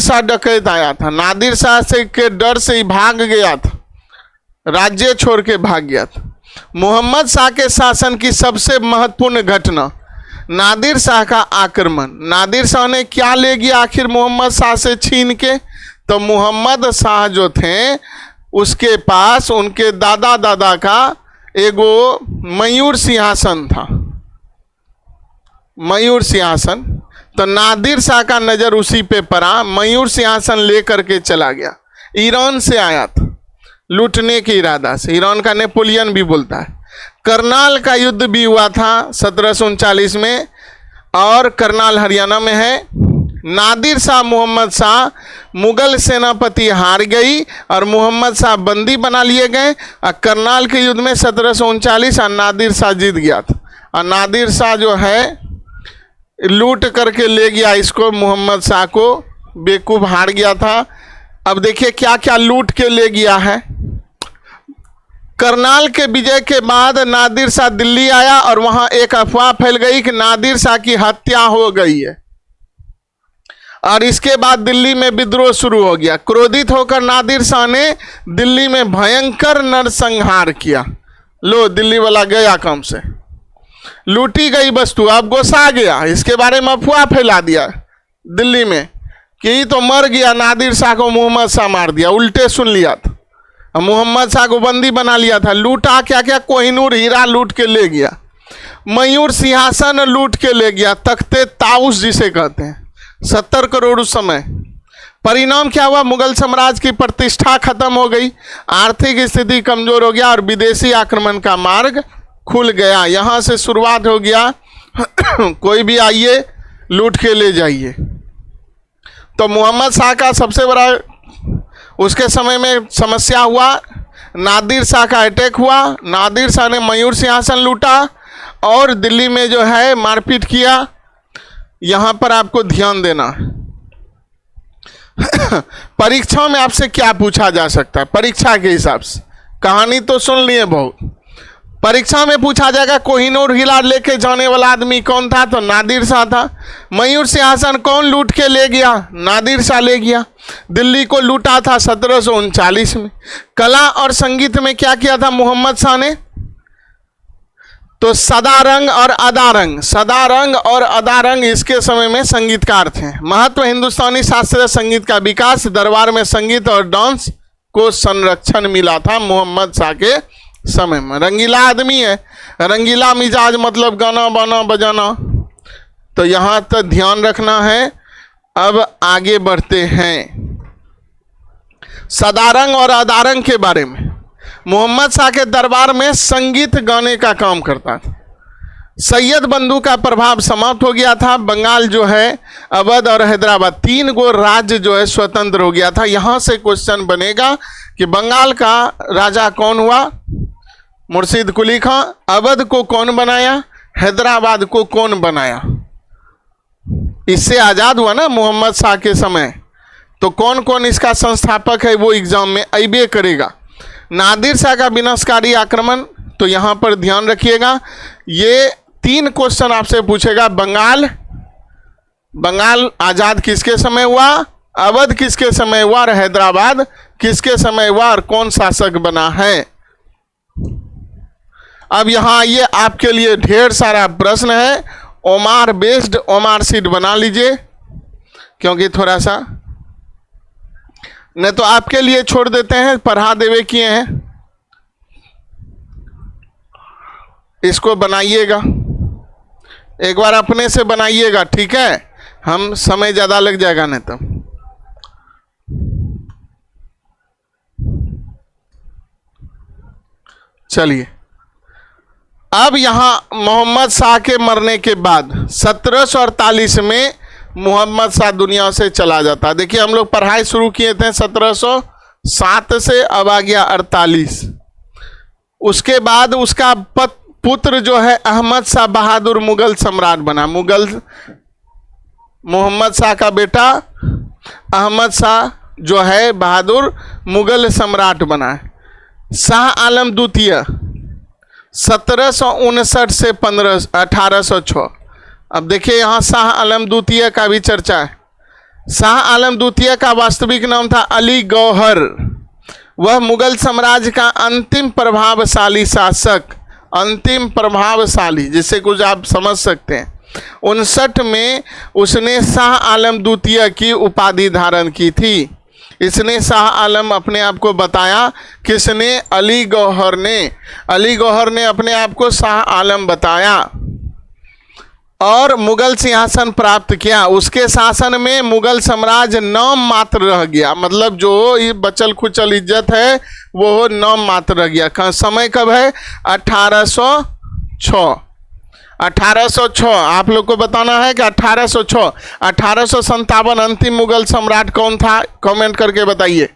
Speaker 1: शाह डकैत आया था। नादिर शाह से के डर से ही भाग गया था, राज्य छोड़ के भाग गया था। मोहम्मद शाह के शासन की सबसे महत्वपूर्ण घटना नादिर शाह का आक्रमण। नादिर शाह ने क्या ले गया आखिर मोहम्मद शाह से छीन के, तो मोहम्मद शाह जो थे उसके पास उनके दादा का एगो मयूर सिंहासन था, मयूर सिंहासन। तो नादिर शाह का नज़र उसी पे पड़ा, मयूर सिंहासन लेकर के चला गया। ईरान से आया था, लूटने के इरादा से। ईरान का नेपोलियन भी बोलता है। करनाल का युद्ध भी हुआ था 1739 में, और करनाल हरियाणा में है। नादिर शाह मोहम्मद शाह मुगल सेनापति हार गई और मोहम्मद शाह बंदी बना लिए गए। और करनाल के युद्ध में 1739 और नादिर शाह जीत गया था। और नादिर शाह जो है लूट करके ले गया इसको, मोहम्मद शाह को, बेवकूफ़ हार गया था। अब देखिए क्या क्या लूट के ले गया है। करनाल के विजय के बाद नादिर शाह दिल्ली आया और वहां एक अफवाह फैल गई कि नादिर शाह की हत्या हो गई है। और इसके बाद दिल्ली में विद्रोह शुरू हो गया। क्रोधित होकर नादिर शाह ने दिल्ली में भयंकर नरसंहार किया। लो, दिल्ली वाला गया काम से। लूटी गई वस्तु अब गोसा गया, इसके बारे में अफवाह फैला दिया दिल्ली में कि तो मर गया, नादिर शाह को मोहम्मद शाह मार दिया। उल्टे सुन लिया था, मोहम्मद शाह को बंदी बना लिया था। लूटा क्या क्या, कोहिनूर हीरा लूट के ले गया, मयूर सिंहासन लूट के ले गया, तख्ते ताउस जिसे कहते हैं, 70 करोड़ उस समय। परिणाम क्या हुआ? मुगल साम्राज्य की प्रतिष्ठा खत्म हो गई, आर्थिक स्थिति कमजोर हो गया और विदेशी आक्रमण का मार्ग खुल गया। यहाँ से शुरुआत हो गया कोई भी आइए लूट के ले जाइए। तो मोहम्मद शाह का सबसे बड़ा उसके समय में समस्या हुआ, नादिर शाह का अटैक हुआ। नादिर शाह ने मयूर सिंहासन लूटा और दिल्ली में जो है मारपीट किया। यहाँ पर आपको ध्यान देना परीक्षा में आपसे क्या पूछा जा सकता है परीक्षा के हिसाब से। कहानी तो सुन लिए बहुत। परीक्षा में पूछा जाएगा कोहिनूर हीरा लेके जाने वाला आदमी कौन था? तो नादिर शाह था। मयूर सिंहासन कौन लूट के ले गया? नादिर शाह ले गया। दिल्ली को लूटा था 1739 में। कला और संगीत में क्या किया था मोहम्मद शाह ने? तो सदारंग और अदारंग, सदारंग और अदारंग इसके समय में संगीतकार थे। महत्व हिंदुस्तानी शास्त्रीय संगीत का विकास, दरबार में संगीत और डांस को संरक्षण मिला था मोहम्मद शाह के समय में। रंगीला आदमी है, रंगीला मिजाज मतलब गाना बाना बजाना। तो यहाँ तक ध्यान रखना है। अब आगे बढ़ते हैं सदारंग और अदारंग के बारे में। मोहम्मद शाह के दरबार में संगीत गाने का काम करता था। सैयद बंधु का प्रभाव समाप्त हो गया था। बंगाल जो है, अवध और हैदराबाद, 3 गो राज्य जो है स्वतंत्र हो गया था। यहाँ से क्वेश्चन बनेगा कि बंगाल का राजा कौन हुआ? मुर्शिद कुली खां। अवध को कौन बनाया? हैदराबाद को कौन बनाया? इससे आज़ाद हुआ ना मोहम्मद शाह के समय। तो कौन कौन इसका संस्थापक है वो एग्जाम में अइबे करेगा। नादिर शाह का विनाशकारी आक्रमण, तो यहाँ पर ध्यान रखिएगा। ये 3 क्वेश्चन आपसे पूछेगा। बंगाल आज़ाद किसके समय हुआ? अवध किसके समय हुआ? और हैदराबाद किसके समय हुआ? और कौन शासक बना है? अब यहाँ आइए, आपके लिए ढेर सारा प्रश्न है। ओमार बेस्ड ओमार सीट बना लीजिए, क्योंकि थोड़ा सा नहीं तो आपके लिए छोड़ देते हैं, पढ़ा देवे किए हैं। इसको बनाइएगा, एक बार अपने से बनाइएगा, ठीक है? हम समय ज़्यादा लग जाएगा नहीं तो। चलिए, अब यहाँ मोहम्मद शाह के मरने के बाद 1748 में मोहम्मद शाह दुनिया से चला जाता है। देखिए, हम लोग पढ़ाई शुरू किए थे 1707 से, अब आ गया 48। उसके बाद उसका पुत्र जो है अहमद शाह बहादुर मुगल सम्राट बना। मोहम्मद शाह का बेटा अहमद शाह जो है बहादुर मुगल सम्राट बना। शाह आलम द्वितीय 1759 से 1806। अब देखिए यहाँ शाह आलम द्वितीय का भी चर्चा है। शाह आलम द्वितीय का वास्तविक नाम था अली गौहर। वह मुगल साम्राज्य का अंतिम प्रभावशाली शासक, अंतिम प्रभावशाली, जिससे कुछ आप समझ सकते हैं। 59 में उसने शाह आलम द्वितीय की उपाधि धारण की थी। इसने शाह आलम अपने आप को बताया। किसने? अली गौहर ने। अली गौहर ने अपने आप को शाह आलम बताया। और मुगल सिंहासन प्राप्त किया। उसके शासन में मुगल साम्राज्य नाम मात्र रह गया, मतलब जो ये बचल खुचल इज्जत है वो नाम मात्र रह गया। समय कब है? 1806। 1806 आप लोग को बताना है कि 1806। 1857 अंतिम मुगल सम्राट कौन था? कमेंट करके बताइए।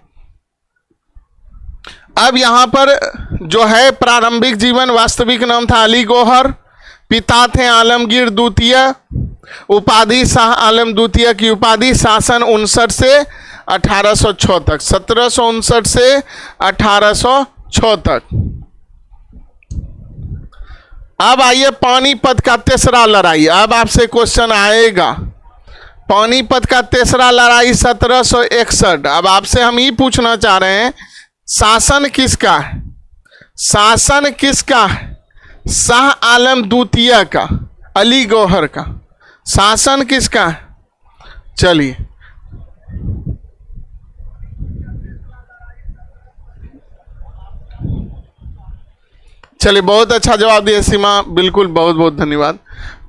Speaker 1: अब यहां पर जो है प्रारंभिक जीवन, वास्तविक नाम था अली गौहर, पिता थे आलमगीर द्वितीय, उपाधि शाह आलम द्वितीय की उपाधि, शासन 59 से 1806 तक, 1759 से 1806 तक। अब आइए पानीपत का तीसरा लड़ाई। अब आपसे क्वेश्चन आएगा, पानीपत का तीसरा लड़ाई 1761। अब आपसे हम ये पूछना चाह रहे हैं, शासन किसका है? शासन किसका है? शाह आलम द्वितीय का, अली गौहर का। शासन किसका है? चलिए चलिए, बहुत अच्छा जवाब दिया सीमा, बिल्कुल, बहुत बहुत धन्यवाद।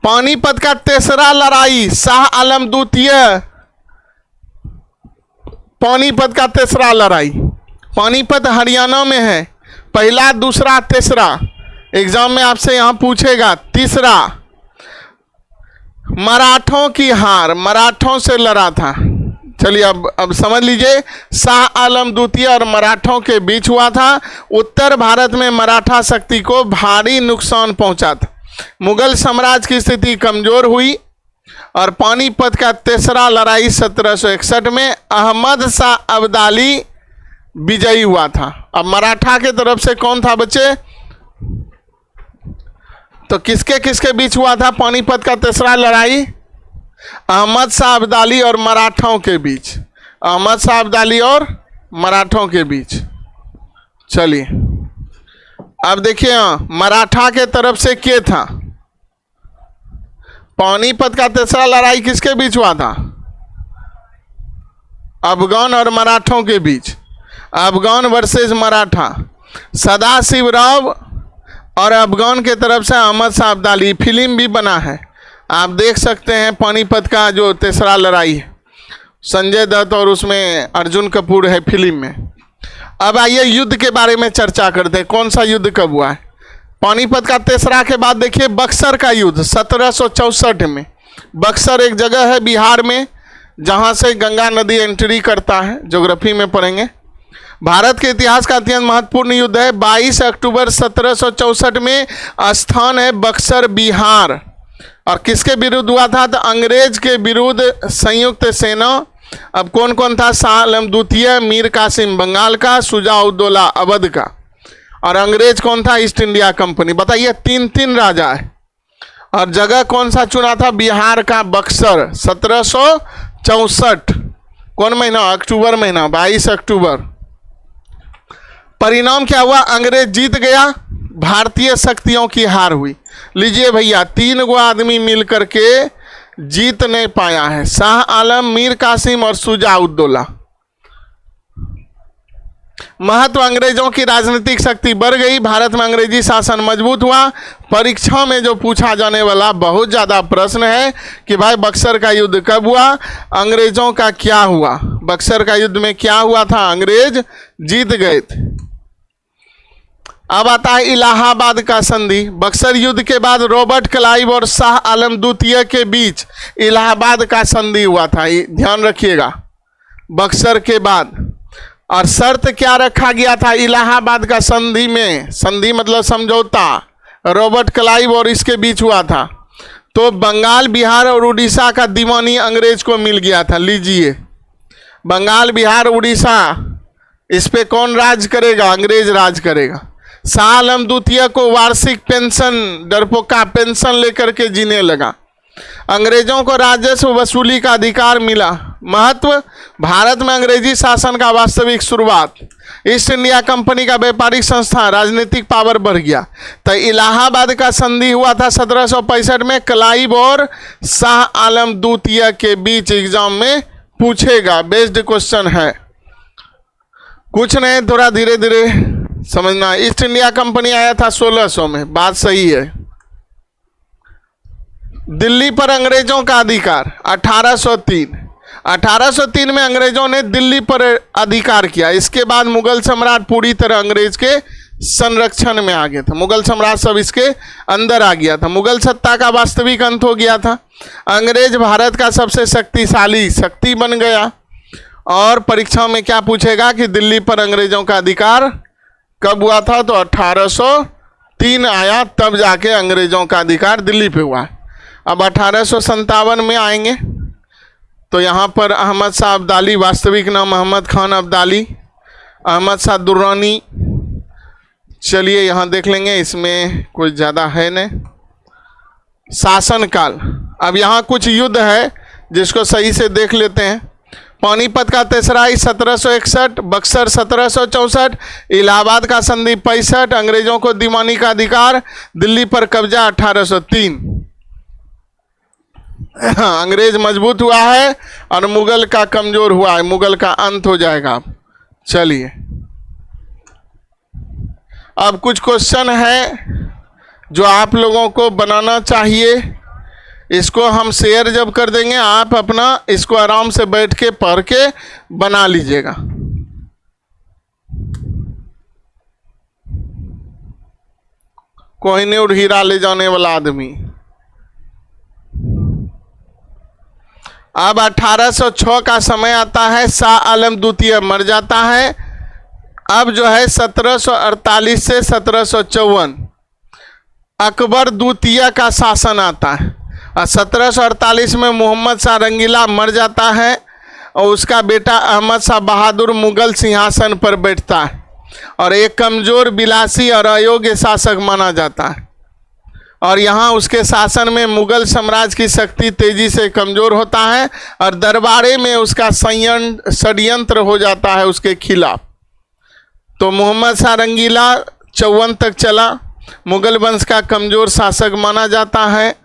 Speaker 1: पानीपत का तीसरा लड़ाई शाह आलम द्वितीय, पानीपत का तीसरा लड़ाई, पानीपत हरियाणा में है। पहला, दूसरा, तीसरा, एग्जाम में आपसे यहां पूछेगा। तीसरा, मराठों की हार, मराठों से लड़ा था। चलिए अब समझ लीजिए, शाह आलम द्वितीय और मराठों के बीच हुआ था। उत्तर भारत में मराठा शक्ति को भारी नुकसान पहुंचा था। मुगल साम्राज्य की स्थिति कमजोर हुई और पानीपत का तीसरा लड़ाई 1761 में अहमद शाह अब्दाली विजयी हुआ था। अब मराठा के तरफ से कौन था बच्चे? तो किसके किसके बीच हुआ था पानीपत का तीसरा लड़ाई? अहमद शाह अब्दाली और मराठों के बीच, अहमद शाह अब्दाली और मराठों के बीच। चलिए अब देखिए, मराठा के तरफ से क्या था? पानीपत का तीसरा लड़ाई किसके बीच हुआ था? अफगान और मराठों के बीच, अफगान वर्सेस मराठा। सदाशिव राव और अफगान के तरफ से अहमद शाह अब्दाली। फिल्म भी बना है, आप देख सकते हैं, पानीपत का जो तीसरा लड़ाई है, संजय दत्त और उसमें अर्जुन कपूर है फिल्म में। अब आइए युद्ध के बारे में चर्चा करते हैं, कौन सा युद्ध कब हुआ है। पानीपत का तीसरा के बाद देखिए बक्सर का युद्ध 1764 में। बक्सर एक जगह है बिहार में जहां से गंगा नदी एंट्री करता है, ज्योग्राफी में पढ़ेंगे। भारत के इतिहास का अत्यंत महत्वपूर्ण युद्ध है। 22 अक्टूबर 1764 में स्थान है बक्सर, बिहार। और किसके विरुद्ध हुआ था? तो अंग्रेज के विरुद्ध संयुक्त सेना। अब कौन कौन था? शाह आलम द्वितीय, मीर कासिम बंगाल का, शुजा-उद-दौला अवध का, और अंग्रेज कौन था? East India company. बताइए, तीन तीन राजा है। और जगह कौन सा चुना था? बिहार का बक्सर, 1764। कौन महीना? अक्टूबर महीना, 22 अक्टूबर। परिणाम क्या हुआ? अंग्रेज जीत गया, भारतीय शक्तियों की हार हुई। लीजिए भैया, 3 गो आदमी मिलकर के जीत नहीं पाया है, शाह आलम, मीर कासिम और शुजा-उद-दौला। महत्व, अंग्रेजों की राजनीतिक शक्ति बढ़ गई, भारत में अंग्रेजी शासन मजबूत हुआ। परीक्षा में जो पूछा जाने वाला बहुत ज्यादा प्रश्न है कि भाई बक्सर का युद्ध कब हुआ, अंग्रेजों का क्या हुआ, बक्सर का युद्ध में क्या हुआ था? अंग्रेज जीत गए थे। अब आता है इलाहाबाद का संधि। बक्सर युद्ध के बाद रॉबर्ट क्लाइव और शाह आलम द्वितीय के बीच इलाहाबाद का संधि हुआ था, ध्यान रखिएगा, बक्सर के बाद। और शर्त क्या रखा गया था इलाहाबाद का संधि में? संधि मतलब समझौता, रॉबर्ट क्लाइव और इसके बीच हुआ था। तो बंगाल, बिहार और उड़ीसा का दीवानी अंग्रेज को मिल गया था। लीजिए, बंगाल, बिहार, उड़ीसा, इस पे कौन राज करेगा? अंग्रेज राज करेगा। शाह आलम द्वितीय को वार्षिक पेंशन, डरपोका पेंशन लेकर के जीने लगा। अंग्रेजों को राजस्व वसूली का अधिकार मिला। महत्व, भारत में अंग्रेजी शासन का वास्तविक शुरुआत। ईस्ट इंडिया कंपनी का व्यापारिक संस्थान, राजनीतिक पावर बढ़ गया। तो इलाहाबाद का संधि हुआ था 1765 में, क्लाइव और शाह आलम द्वितीय के बीच। एग्जाम में पूछेगा, बेस्ड क्वेश्चन है, कुछ नहीं, थोड़ा धीरे धीरे समझना। ईस्ट इंडिया कंपनी आया था 1600 में, बात सही है। दिल्ली पर अंग्रेजों का अधिकार 1803 में अंग्रेजों ने दिल्ली पर अधिकार किया। इसके बाद मुगल सम्राट पूरी तरह अंग्रेज के संरक्षण में आ गया था। मुगल सम्राट सब इसके अंदर आ गया था। मुगल सत्ता का वास्तविक अंत हो गया था। अंग्रेज भारत का सबसे शक्तिशाली शक्ति बन गया। और परीक्षाओं में क्या पूछेगा कि दिल्ली पर अंग्रेजों का अधिकार कब हुआ था, तो 1803 आया, तब जाके अंग्रेजों का अधिकार दिल्ली पे हुआ। अब 1857 में आएंगे तो यहाँ पर अहमद शाह अब्दाली, वास्तविक नाम अहमद खान अब्दाली, अहमद शाह दुर्रानी। चलिए यहाँ देख लेंगे, इसमें कुछ ज़्यादा है नहीं। शासनकाल, अब यहाँ कुछ युद्ध है जिसको सही से देख लेते हैं। पानीपत का तेसराई 1761, बक्सर 1764, इलाहाबाद का संधि 65, अंग्रेजों को दीवानी का अधिकार, दिल्ली पर कब्जा 1803। अंग्रेज मजबूत हुआ है और मुगल का कमजोर हुआ है, मुगल का अंत हो जाएगा। चलिए अब कुछ क्वेश्चन है जो आप लोगों को बनाना चाहिए। इसको हम शेयर जब कर देंगे, आप अपना इसको आराम से बैठ के पढ़ के बना लीजिएगा। कोहिनूर हीरा ले जाने वाला आदमी। अब 1806 का समय आता है, शाह आलम द्वितीय मर जाता है। अब जो है 1748 से 1754 अकबर द्वितीय का शासन आता है। और 1748 में मोहम्मद शाह रंगीला मर जाता है और उसका बेटा अहमद शाह बहादुर मुगल सिंहासन पर बैठता है और एक कमजोर, विलासी और अयोग्य शासक माना जाता है। और यहाँ उसके शासन में मुगल साम्राज्य की शक्ति तेजी से कमजोर होता है और दरबारे में उसका षड्यंत्र हो जाता है उसके खिलाफ। तो मोहम्मद शाह रंगीला 54 तक चला, मुगल वंश का कमजोर शासक माना जाता है।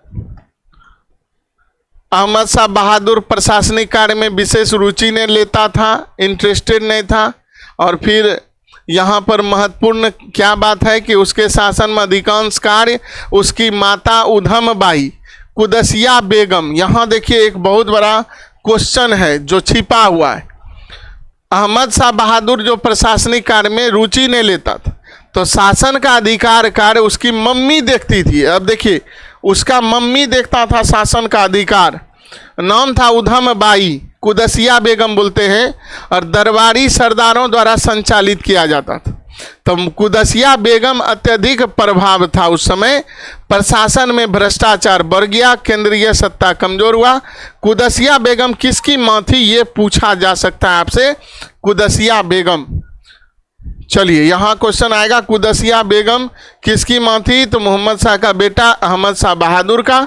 Speaker 1: अहमद शाह बहादुर प्रशासनिक कार्य में विशेष रुचि नहीं लेता था, इंटरेस्टेड नहीं था। और फिर यहाँ पर महत्वपूर्ण क्या बात है कि उसके शासन में अधिकांश कार्य उसकी माता उधम बाई कुदसिया बेगम, यहाँ देखिए एक बहुत बड़ा क्वेश्चन है जो छिपा हुआ है। अहमद शाह बहादुर जो प्रशासनिक कार्य में रुचि नहीं लेता था, तो शासन का अधिकार कार्य उसकी मम्मी देखती थी। अब देखिए उसका मम्मी देखता था शासन का अधिकार। नाम था उधम बाई, कुदसिया बेगम बोलते हैं, और दरबारी सरदारों द्वारा संचालित किया जाता था। तो कुदसिया बेगम अत्यधिक प्रभाव था उस समय। प्रशासन में भ्रष्टाचार बढ़ गया, केंद्रीय सत्ता कमजोर हुआ। कुदसिया बेगम किसकी माँ थी ये पूछा जा सकता है आपसे, कुदसिया बेगम। चलिए यहाँ क्वेश्चन आएगा, कुदसिया बेगम किसकी माँ थी, तो मोहम्मद शाह का बेटा अहमद शाह बहादुर का।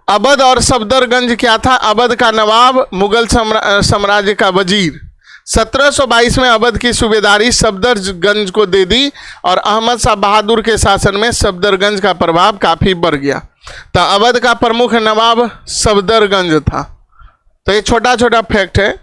Speaker 1: अवध और सफदरगंज क्या था, अवध का नवाब, मुगल साम्राज्य का वजीर। 1722 में अवध की सूबेदारी सफदरगंज को दे दी और अहमद शाह बहादुर के शासन में सफदरगंज का प्रभाव काफी बढ़ गया। तो अवध का प्रमुख नवाब सफदरगंज था। तो ये छोटा छोटा फैक्ट है।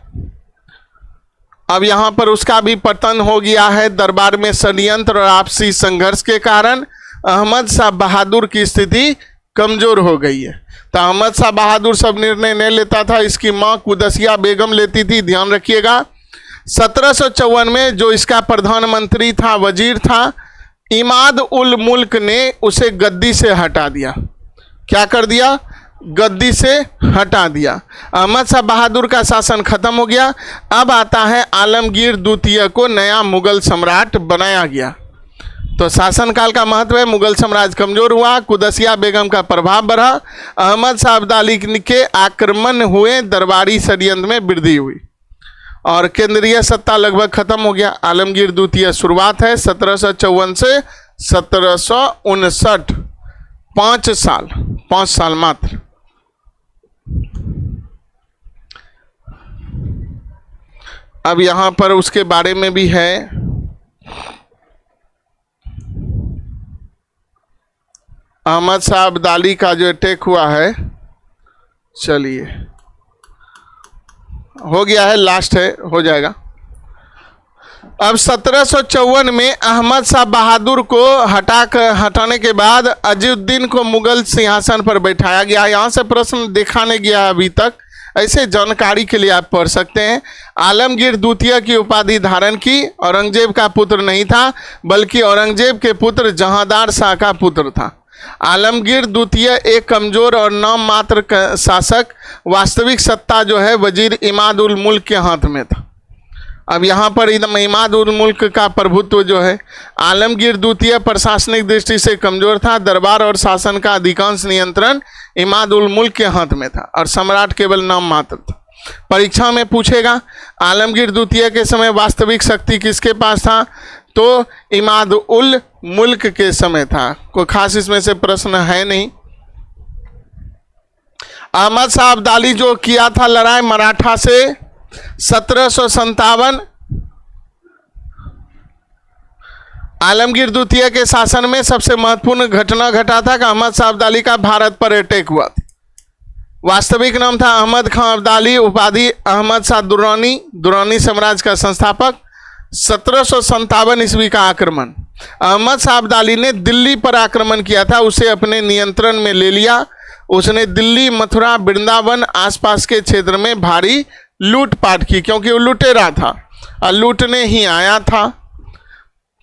Speaker 1: अब यहाँ पर उसका भी पतन हो गया है दरबार में षड्यंत्र और आपसी संघर्ष के कारण अहमद शाह बहादुर की स्थिति कमजोर हो गई है। तो अहमद शाह बहादुर सब निर्णय नहीं लेता था, इसकी माँ कुदसिया बेगम लेती थी, ध्यान रखिएगा। 1754 में जो इसका प्रधानमंत्री था, वजीर था, इमाद उल मुल्क ने उसे गद्दी से हटा दिया। क्या कर दिया, गद्दी से हटा दिया। अहमद शाह बहादुर का शासन खत्म हो गया। अब आता है आलमगीर द्वितीय को नया मुगल सम्राट बनाया गया। तो शासनकाल का महत्व है, मुगल साम्राज्य कमजोर हुआ, कुदसिया बेगम का प्रभाव बढ़ा, अहमद शाह अब्दाली के आक्रमण हुए, दरबारी षड्यंत्र में वृद्धि हुई और केंद्रीय सत्ता लगभग खत्म हो गया। आलमगीर द्वितीय शुरुआत है 1754 से 1759, 5 साल मात्र। अब यहाँ पर उसके बारे में भी है। अहमद शाह अब्दाली का जो अटैक हुआ है, चलिए हो गया है, लास्ट है, हो जाएगा। अब 1754 में अहमद शाह बहादुर को हटाने के बाद अजीउद्दीन को मुगल सिंहासन पर बैठाया गया। यहाँ से प्रश्न देखा नहीं गया अभी तक, ऐसे जानकारी के लिए आप पढ़ सकते हैं। आलमगीर द्वितीय की उपाधि धारण की, औरंगजेब का पुत्र नहीं था बल्कि औरंगजेब के पुत्र जहांदार शाह का पुत्र था। आलमगीर द्वितीय एक कमजोर और नाम मात्र शासक, वास्तविक सत्ता जो है वजीर इमाद उल मुल्क के हाथ में था। अब यहाँ पर इमाद उल मुल्क का प्रभुत्व जो है, आलमगीर द्वितीय प्रशासनिक दृष्टि से कमजोर था। दरबार और शासन का अधिकांश नियंत्रण इमाद उल मुल्क के हाथ में था और सम्राट केवल नाम मात्र था। परीक्षा में पूछेगा आलमगीर द्वितीय के समय वास्तविक शक्ति किसके पास था, तो इमाद उल मुल्क के समय था। कोई खास इसमें से प्रश्न है नहीं। अहमद शाह अब्दाली जो किया था लड़ाई मराठा से 1757, आलमगीर द्वितीय के शासन में सबसे महत्वपूर्ण घटना घटा था कि अहमद शाह अब्दाली का भारत पर अटैक हुआ था। वास्तविक नाम था अहमद खां अब्दाली, उपाधि अहमद शाह दुर्रानी, दुर्रानी साम्राज्य का संस्थापक। 1757 ईस्वी का आक्रमण, अहमद शाह अब्दाली ने दिल्ली पर आक्रमण किया था, उसे अपने नियंत्रण में ले लिया। उसने दिल्ली, मथुरा, वृंदावन आसपास के क्षेत्र में भारी लूटपाट की, क्योंकि वो लुटेरा था और लूटने ही आया था।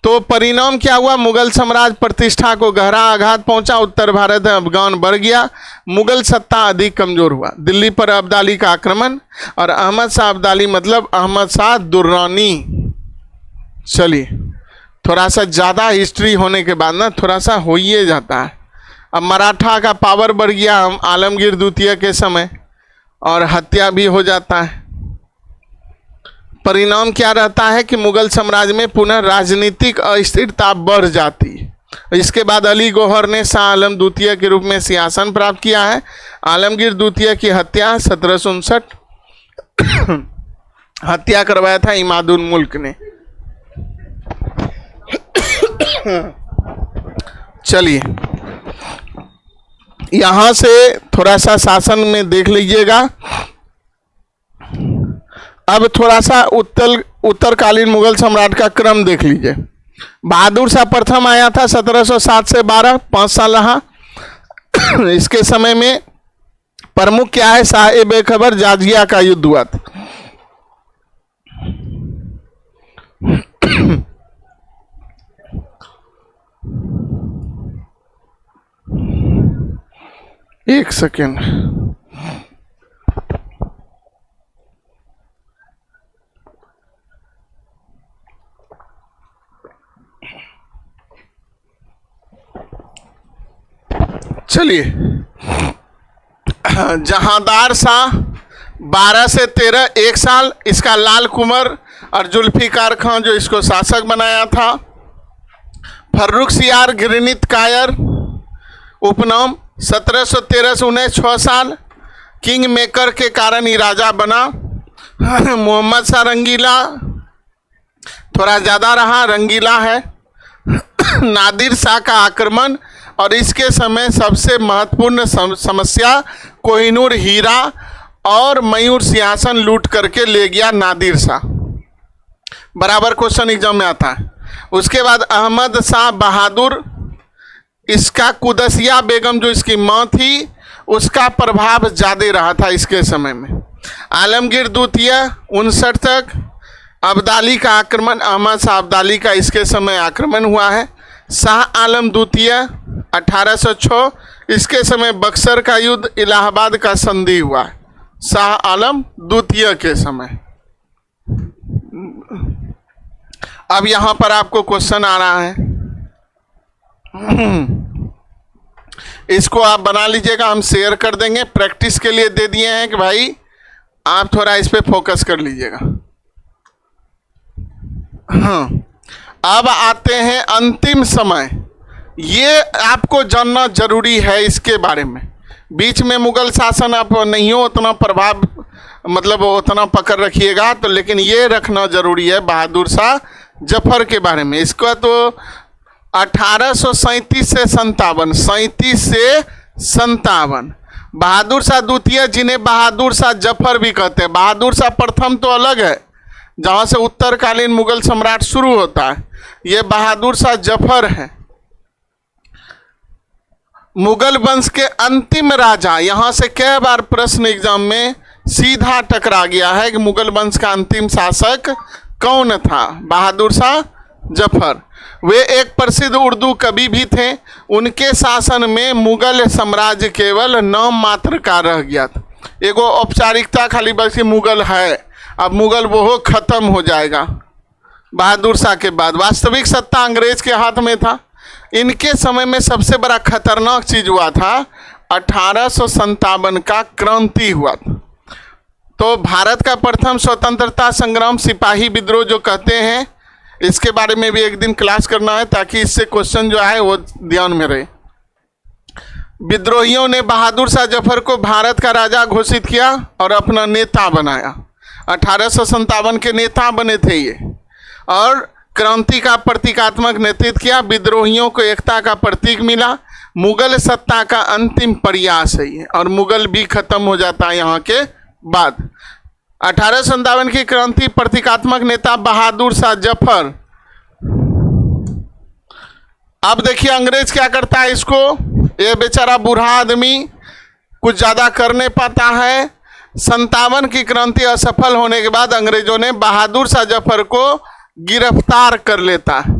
Speaker 1: तो परिणाम क्या हुआ, मुगल साम्राज्य प्रतिष्ठा को गहरा आघात पहुंचा। उत्तर भारत में अफगान बढ़ गया, मुगल सत्ता अधिक कमजोर हुआ। दिल्ली पर अब्दाली का आक्रमण, और अहमद शाह अब्दाली मतलब अहमद शाह दुर्रानी। चलिए, थोड़ा सा ज़्यादा हिस्ट्री होने के बाद ना थोड़ा सा हो ही जाता है। अब मराठा का पावर बढ़ गया आलमगीर द्वितीय के समय, और हत्या भी हो जाता है। परिणाम क्या रहता है कि मुगल साम्राज्य में पुनः राजनीतिक अस्थिरता बढ़ जाती है। इसके बाद अली गौहर ने शाह आलम द्वितीय के रूप में सिंहासन प्राप्त किया है। आलमगीर द्वितीय की हत्या 1759 हत्या करवाया था इमाद उल मुल्क ने। चलिए, यहां से थोड़ा सा शासन में देख लीजिएगा। अब थोड़ा सा उत्तरकालीन मुगल सम्राट का क्रम देख लीजिए। बहादुर शाह प्रथम आया था 1707 से 12, 5 साल रहा। इसके समय में प्रमुख क्या है, शाह बेखबर जाजिया का युद्ध हुआ था। एक सेकेंड, चलिए। जहांदार शाह 12 से 13, 1 साल। इसका लाल कुमर और जुल्फिकार खां जो इसको शासक बनाया था। फर्रुखसियार गिरनित कायर उपनाम 1713 से 19, 6 साल। किंग मेकर के कारण ही राजा बना। मोहम्मद शाह रंगीला थोड़ा ज़्यादा रहा, रंगीला है। नादिर शाह का आक्रमण, और इसके समय सबसे महत्वपूर्ण समस्या कोहिनूर हीरा और मयूर सिंहासन लूट करके ले गया नादिर शाह। बराबर क्वेश्चन एग्जाम में आता है। उसके बाद अहमद शाह बहादुर, इसका कुदसिया बेगम जो इसकी माँ थी उसका प्रभाव ज़्यादा रहा था इसके समय में। आलमगीर द्वितीय 59 तक। अब्दाली का आक्रमण, अहमद शाह अब्दाली का इसके समय आक्रमण हुआ है। शाह आलम द्वितीय 1806, इसके समय बक्सर का युद्ध, इलाहाबाद का संधि हुआ है शाह आलम द्वितीय के समय। अब यहाँ पर आपको क्वेश्चन आ रहा है, इसको आप बना लीजिएगा, हम शेयर कर देंगे। प्रैक्टिस के लिए दे दिए हैं कि भाई आप थोड़ा इस पे फोकस कर लीजिएगा। हाँ, अब आते हैं अंतिम समय। ये आपको जानना जरूरी है इसके बारे में। बीच में मुगल शासन आप नहीं हो उतना प्रभाव, मतलब उतना पकड़ रखिएगा तो, लेकिन ये रखना जरूरी है बहादुर शाह जफर के बारे में। इसका तो 1837 से 57, 37 से 57। बहादुर शाह द्वितीय जिन्हें बहादुर शाह जफर भी कहते हैं। बहादुर शाह प्रथम तो अलग है, जहां से उत्तरकालीन मुगल सम्राट शुरू होता है, ये बहादुर शाह जफर है। मुगल वंश के अंतिम राजा, यहां से कई बार प्रश्न एग्जाम में सीधा टकरा गया है कि मुगल वंश का अंतिम शासक कौन था? बहादुर शाह जफर। वे एक प्रसिद्ध उर्दू कवि भी थे। उनके शासन में मुगल साम्राज्य केवल नाम मात्र का रह गया था। एगो औपचारिकता खाली, बस मुगल है, अब मुगल वो खत्म हो जाएगा। बहादुर शाह के बाद वास्तविक सत्ता अंग्रेज के हाथ में था। इनके समय में सबसे बड़ा खतरनाक चीज हुआ था 1857 का क्रांति हुआ था। तो भारत का प्रथम स्वतंत्रता संग्राम सिपाही विद्रोह जो कहते हैं, इसके बारे में भी एक दिन क्लास करना है ताकि इससे क्वेश्चन जो है वो ध्यान में रहे। विद्रोहियों ने बहादुर शाह जफर को भारत का राजा घोषित किया और अपना नेता बनाया। 1857 के नेता बने थे ये, और क्रांति का प्रतीकात्मक नेतृत्व किया। विद्रोहियों को एकता का प्रतीक मिला। मुगल सत्ता का अंतिम प्रयास है ये, और मुगल भी खत्म हो जाता है यहाँ के बाद। 1857 की क्रांति प्रतीकात्मक नेता बहादुर शाह जफर। अब देखिए अंग्रेज क्या करता है इसको, ये बेचारा बूढ़ा आदमी कुछ ज्यादा कर नहीं पाता है। 57 की क्रांति असफल होने के बाद अंग्रेजों ने बहादुर शाह जफर को गिरफ्तार कर लेता है,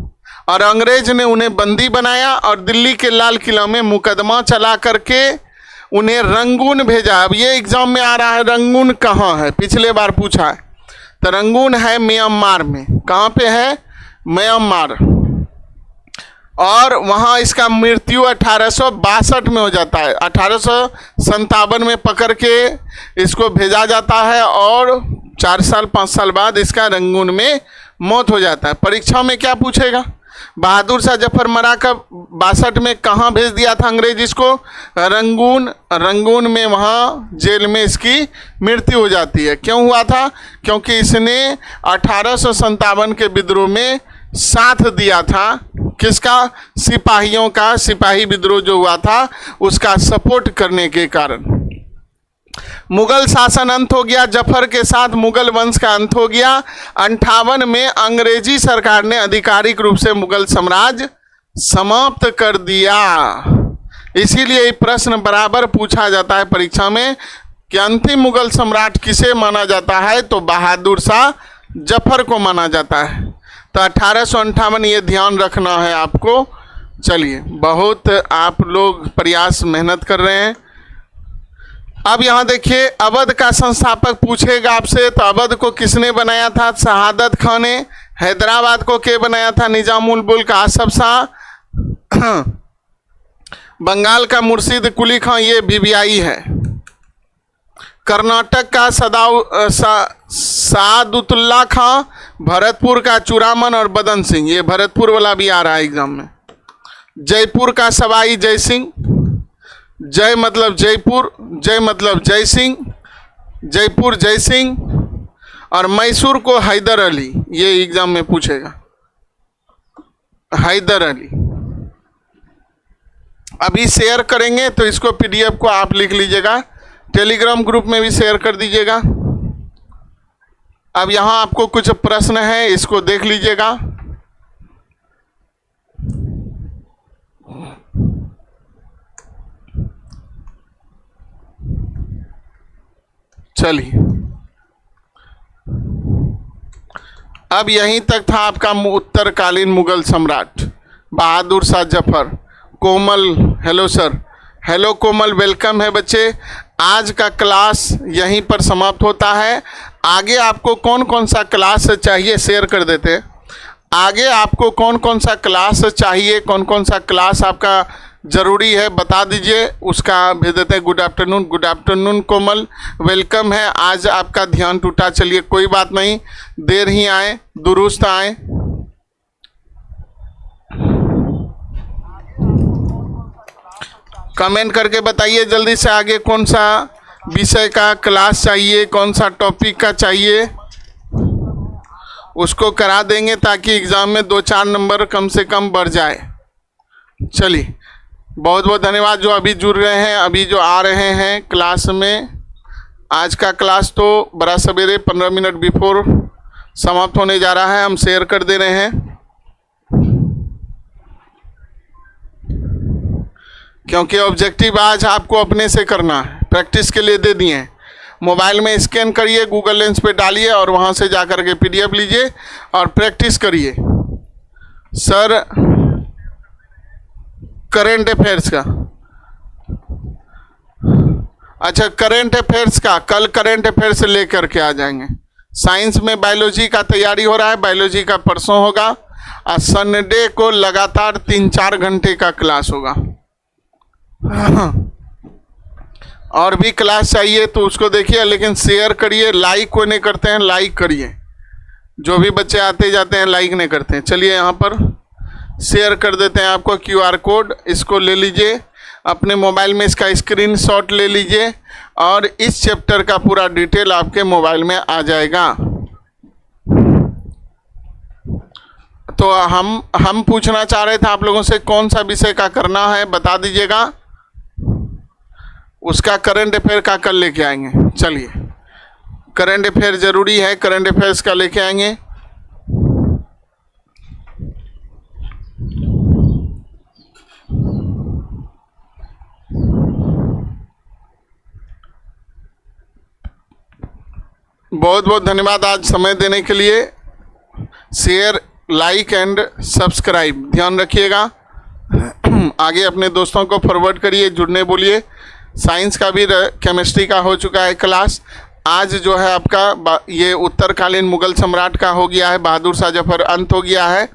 Speaker 1: और अंग्रेज ने उन्हें बंदी बनाया और दिल्ली के लाल किला में मुकदमा चला करके उन्हें रंगून भेजा। अब ये एग्जाम में आ रहा है, रंगून कहाँ है, पिछले बार पूछा है। तो रंगून है म्यांमार में। कहाँ पे है? म्यांमार। और वहाँ इसका मृत्यु 1862 में हो जाता है। 1857 में पकड़ के इसको भेजा जाता है, और 4 साल 5 साल बाद इसका रंगून में मौत हो जाता है। परीक्षा में क्या पूछेगा? बहादुर शाह जफर मरा कब? 62 में। कहाँ भेज दिया था अंग्रेज इसको? रंगून। रंगून में वहाँ जेल में इसकी मृत्यु हो जाती है। क्यों हुआ था? क्योंकि इसने 1857 के विद्रोह में साथ दिया था। किसका? सिपाहियों का। सिपाही विद्रोह जो हुआ था उसका सपोर्ट करने के कारण मुगल शासन अंत हो गया। जफर के साथ मुगल वंश का अंत हो गया। 58 में अंग्रेजी सरकार ने आधिकारिक रूप से मुगल साम्राज्य समाप्त कर दिया। इसीलिए ये प्रश्न बराबर पूछा जाता है परीक्षा में कि अंतिम मुगल सम्राट किसे माना जाता है? तो बहादुर शाह जफर को माना जाता है। तो 1858 ये ध्यान रखना है आपको। चलिए, बहुत आप लोग प्रयास मेहनत कर रहे हैं। अब यहाँ देखिए, अवध का संस्थापक पूछेगा आपसे, तो अवध को किसने बनाया था? शहादत खान ने। हैदराबाद को के बनाया था? निजामुल मुल्क आसफ शाह। बंगाल का मुर्शिद कुली खां, ये बीबीआई है। कर्नाटक का सादुतुल्ला खां, भरतपुर का चूड़ामन और बदन सिंह, ये भरतपुर वाला भी आ रहा है एग्जाम में। जयपुर का सवाई जय सिंह, जय मतलब जयपुर, जय मतलब जय सिंह, जयपुर जय सिंह। और मैसूर को हैदर अली, ये एग्जाम में पूछेगा, हैदर अली। अभी शेयर करेंगे तो इसको पीडीएफ को आप लिख लीजिएगा, टेलीग्राम ग्रुप में भी शेयर कर दीजिएगा। अब यहाँ आपको कुछ प्रश्न है, इसको देख लीजिएगा। चलिए, अब यहीं तक था आपका उत्तरकालीन मुगल सम्राट बहादुर शाह जफर। कोमल, हेलो सर। हेलो कोमल, वेलकम है बच्चे। आज का क्लास यहीं पर समाप्त होता है। आगे आपको कौन कौन सा क्लास चाहिए शेयर कर देते हैं। आगे आपको कौन कौन सा क्लास चाहिए, कौन कौन सा क्लास आपका ज़रूरी है बता दीजिए, उसका भेज देते हैं। Good afternoon. गुड आफ्टरनून कोमल, वेलकम है। आज आपका ध्यान टूटा, चलिए कोई बात नहीं, देर ही आए दुरुस्त आए। कमेंट करके बताइए जल्दी से, आगे कौन सा विषय का क्लास चाहिए, कौन सा टॉपिक का चाहिए, उसको करा देंगे ताकि एग्ज़ाम में 2-4 नंबर कम से कम बढ़ जाए। चलिए, बहुत बहुत धन्यवाद जो अभी जुड़ रहे हैं, अभी जो आ रहे हैं क्लास में। आज का क्लास तो बड़ा सवेरे 15 मिनट बिफोर समाप्त होने जा रहा है। हम शेयर कर दे रहे हैं, क्योंकि ऑब्जेक्टिव आज आपको अपने से करना है, प्रैक्टिस के लिए दे दिए हैं। मोबाइल में स्कैन करिए, गूगल लेंस पे डालिए और वहाँ से जा कर के PDF लीजिए और प्रैक्टिस करिए। सर करंट अफेयर्स का, अच्छा करंट अफेयर्स का कल करंट अफेयर्स लेकर के आ जाएंगे। साइंस में बायोलॉजी का तैयारी हो रहा है, बायोलॉजी का परसों होगा और संडे को लगातार 3-4 घंटे का क्लास होगा। और भी क्लास चाहिए तो उसको देखिए, लेकिन शेयर करिए। लाइक कोई नहीं करते हैं, लाइक करिए। जो भी बच्चे आते जाते हैं लाइक नहीं करते हैं। चलिए यहाँ पर शेयर कर देते हैं आपको QR कोड, इसको ले लीजिए अपने मोबाइल में, इसका स्क्रीनशॉट ले लीजिए और इस चैप्टर का पूरा डिटेल आपके मोबाइल में आ जाएगा। तो हम पूछना चाह रहे थे आप लोगों से कौन सा विषय का करना है, बता दीजिएगा। उसका करंट अफेयर का कल लेके आएंगे। चलिए करंट अफेयर जरूरी है, करंट अफेयर्स का लेके आएंगे। बहुत बहुत धन्यवाद आज समय देने के लिए। शेयर, लाइक एंड सब्सक्राइब ध्यान रखिएगा। आगे अपने दोस्तों को फॉरवर्ड करिए, जुड़ने बोलिए। साइंस का भी, केमिस्ट्री का हो चुका है क्लास। आज जो है आपका ये उत्तरकालीन मुगल सम्राट का हो गया है, बहादुर शाह जफर अंत हो गया है,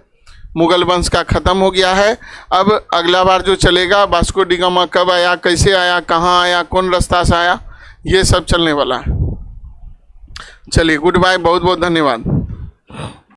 Speaker 1: मुगल वंश का ख़त्म हो गया है। अब अगला बार जो चलेगा वास्को डी गामा कब आया, कैसे आया, कहाँ आया, कौन रास्ता से आया, ये सब चलने वाला है। चलिए गुड बाय, बहुत बहुत धन्यवाद।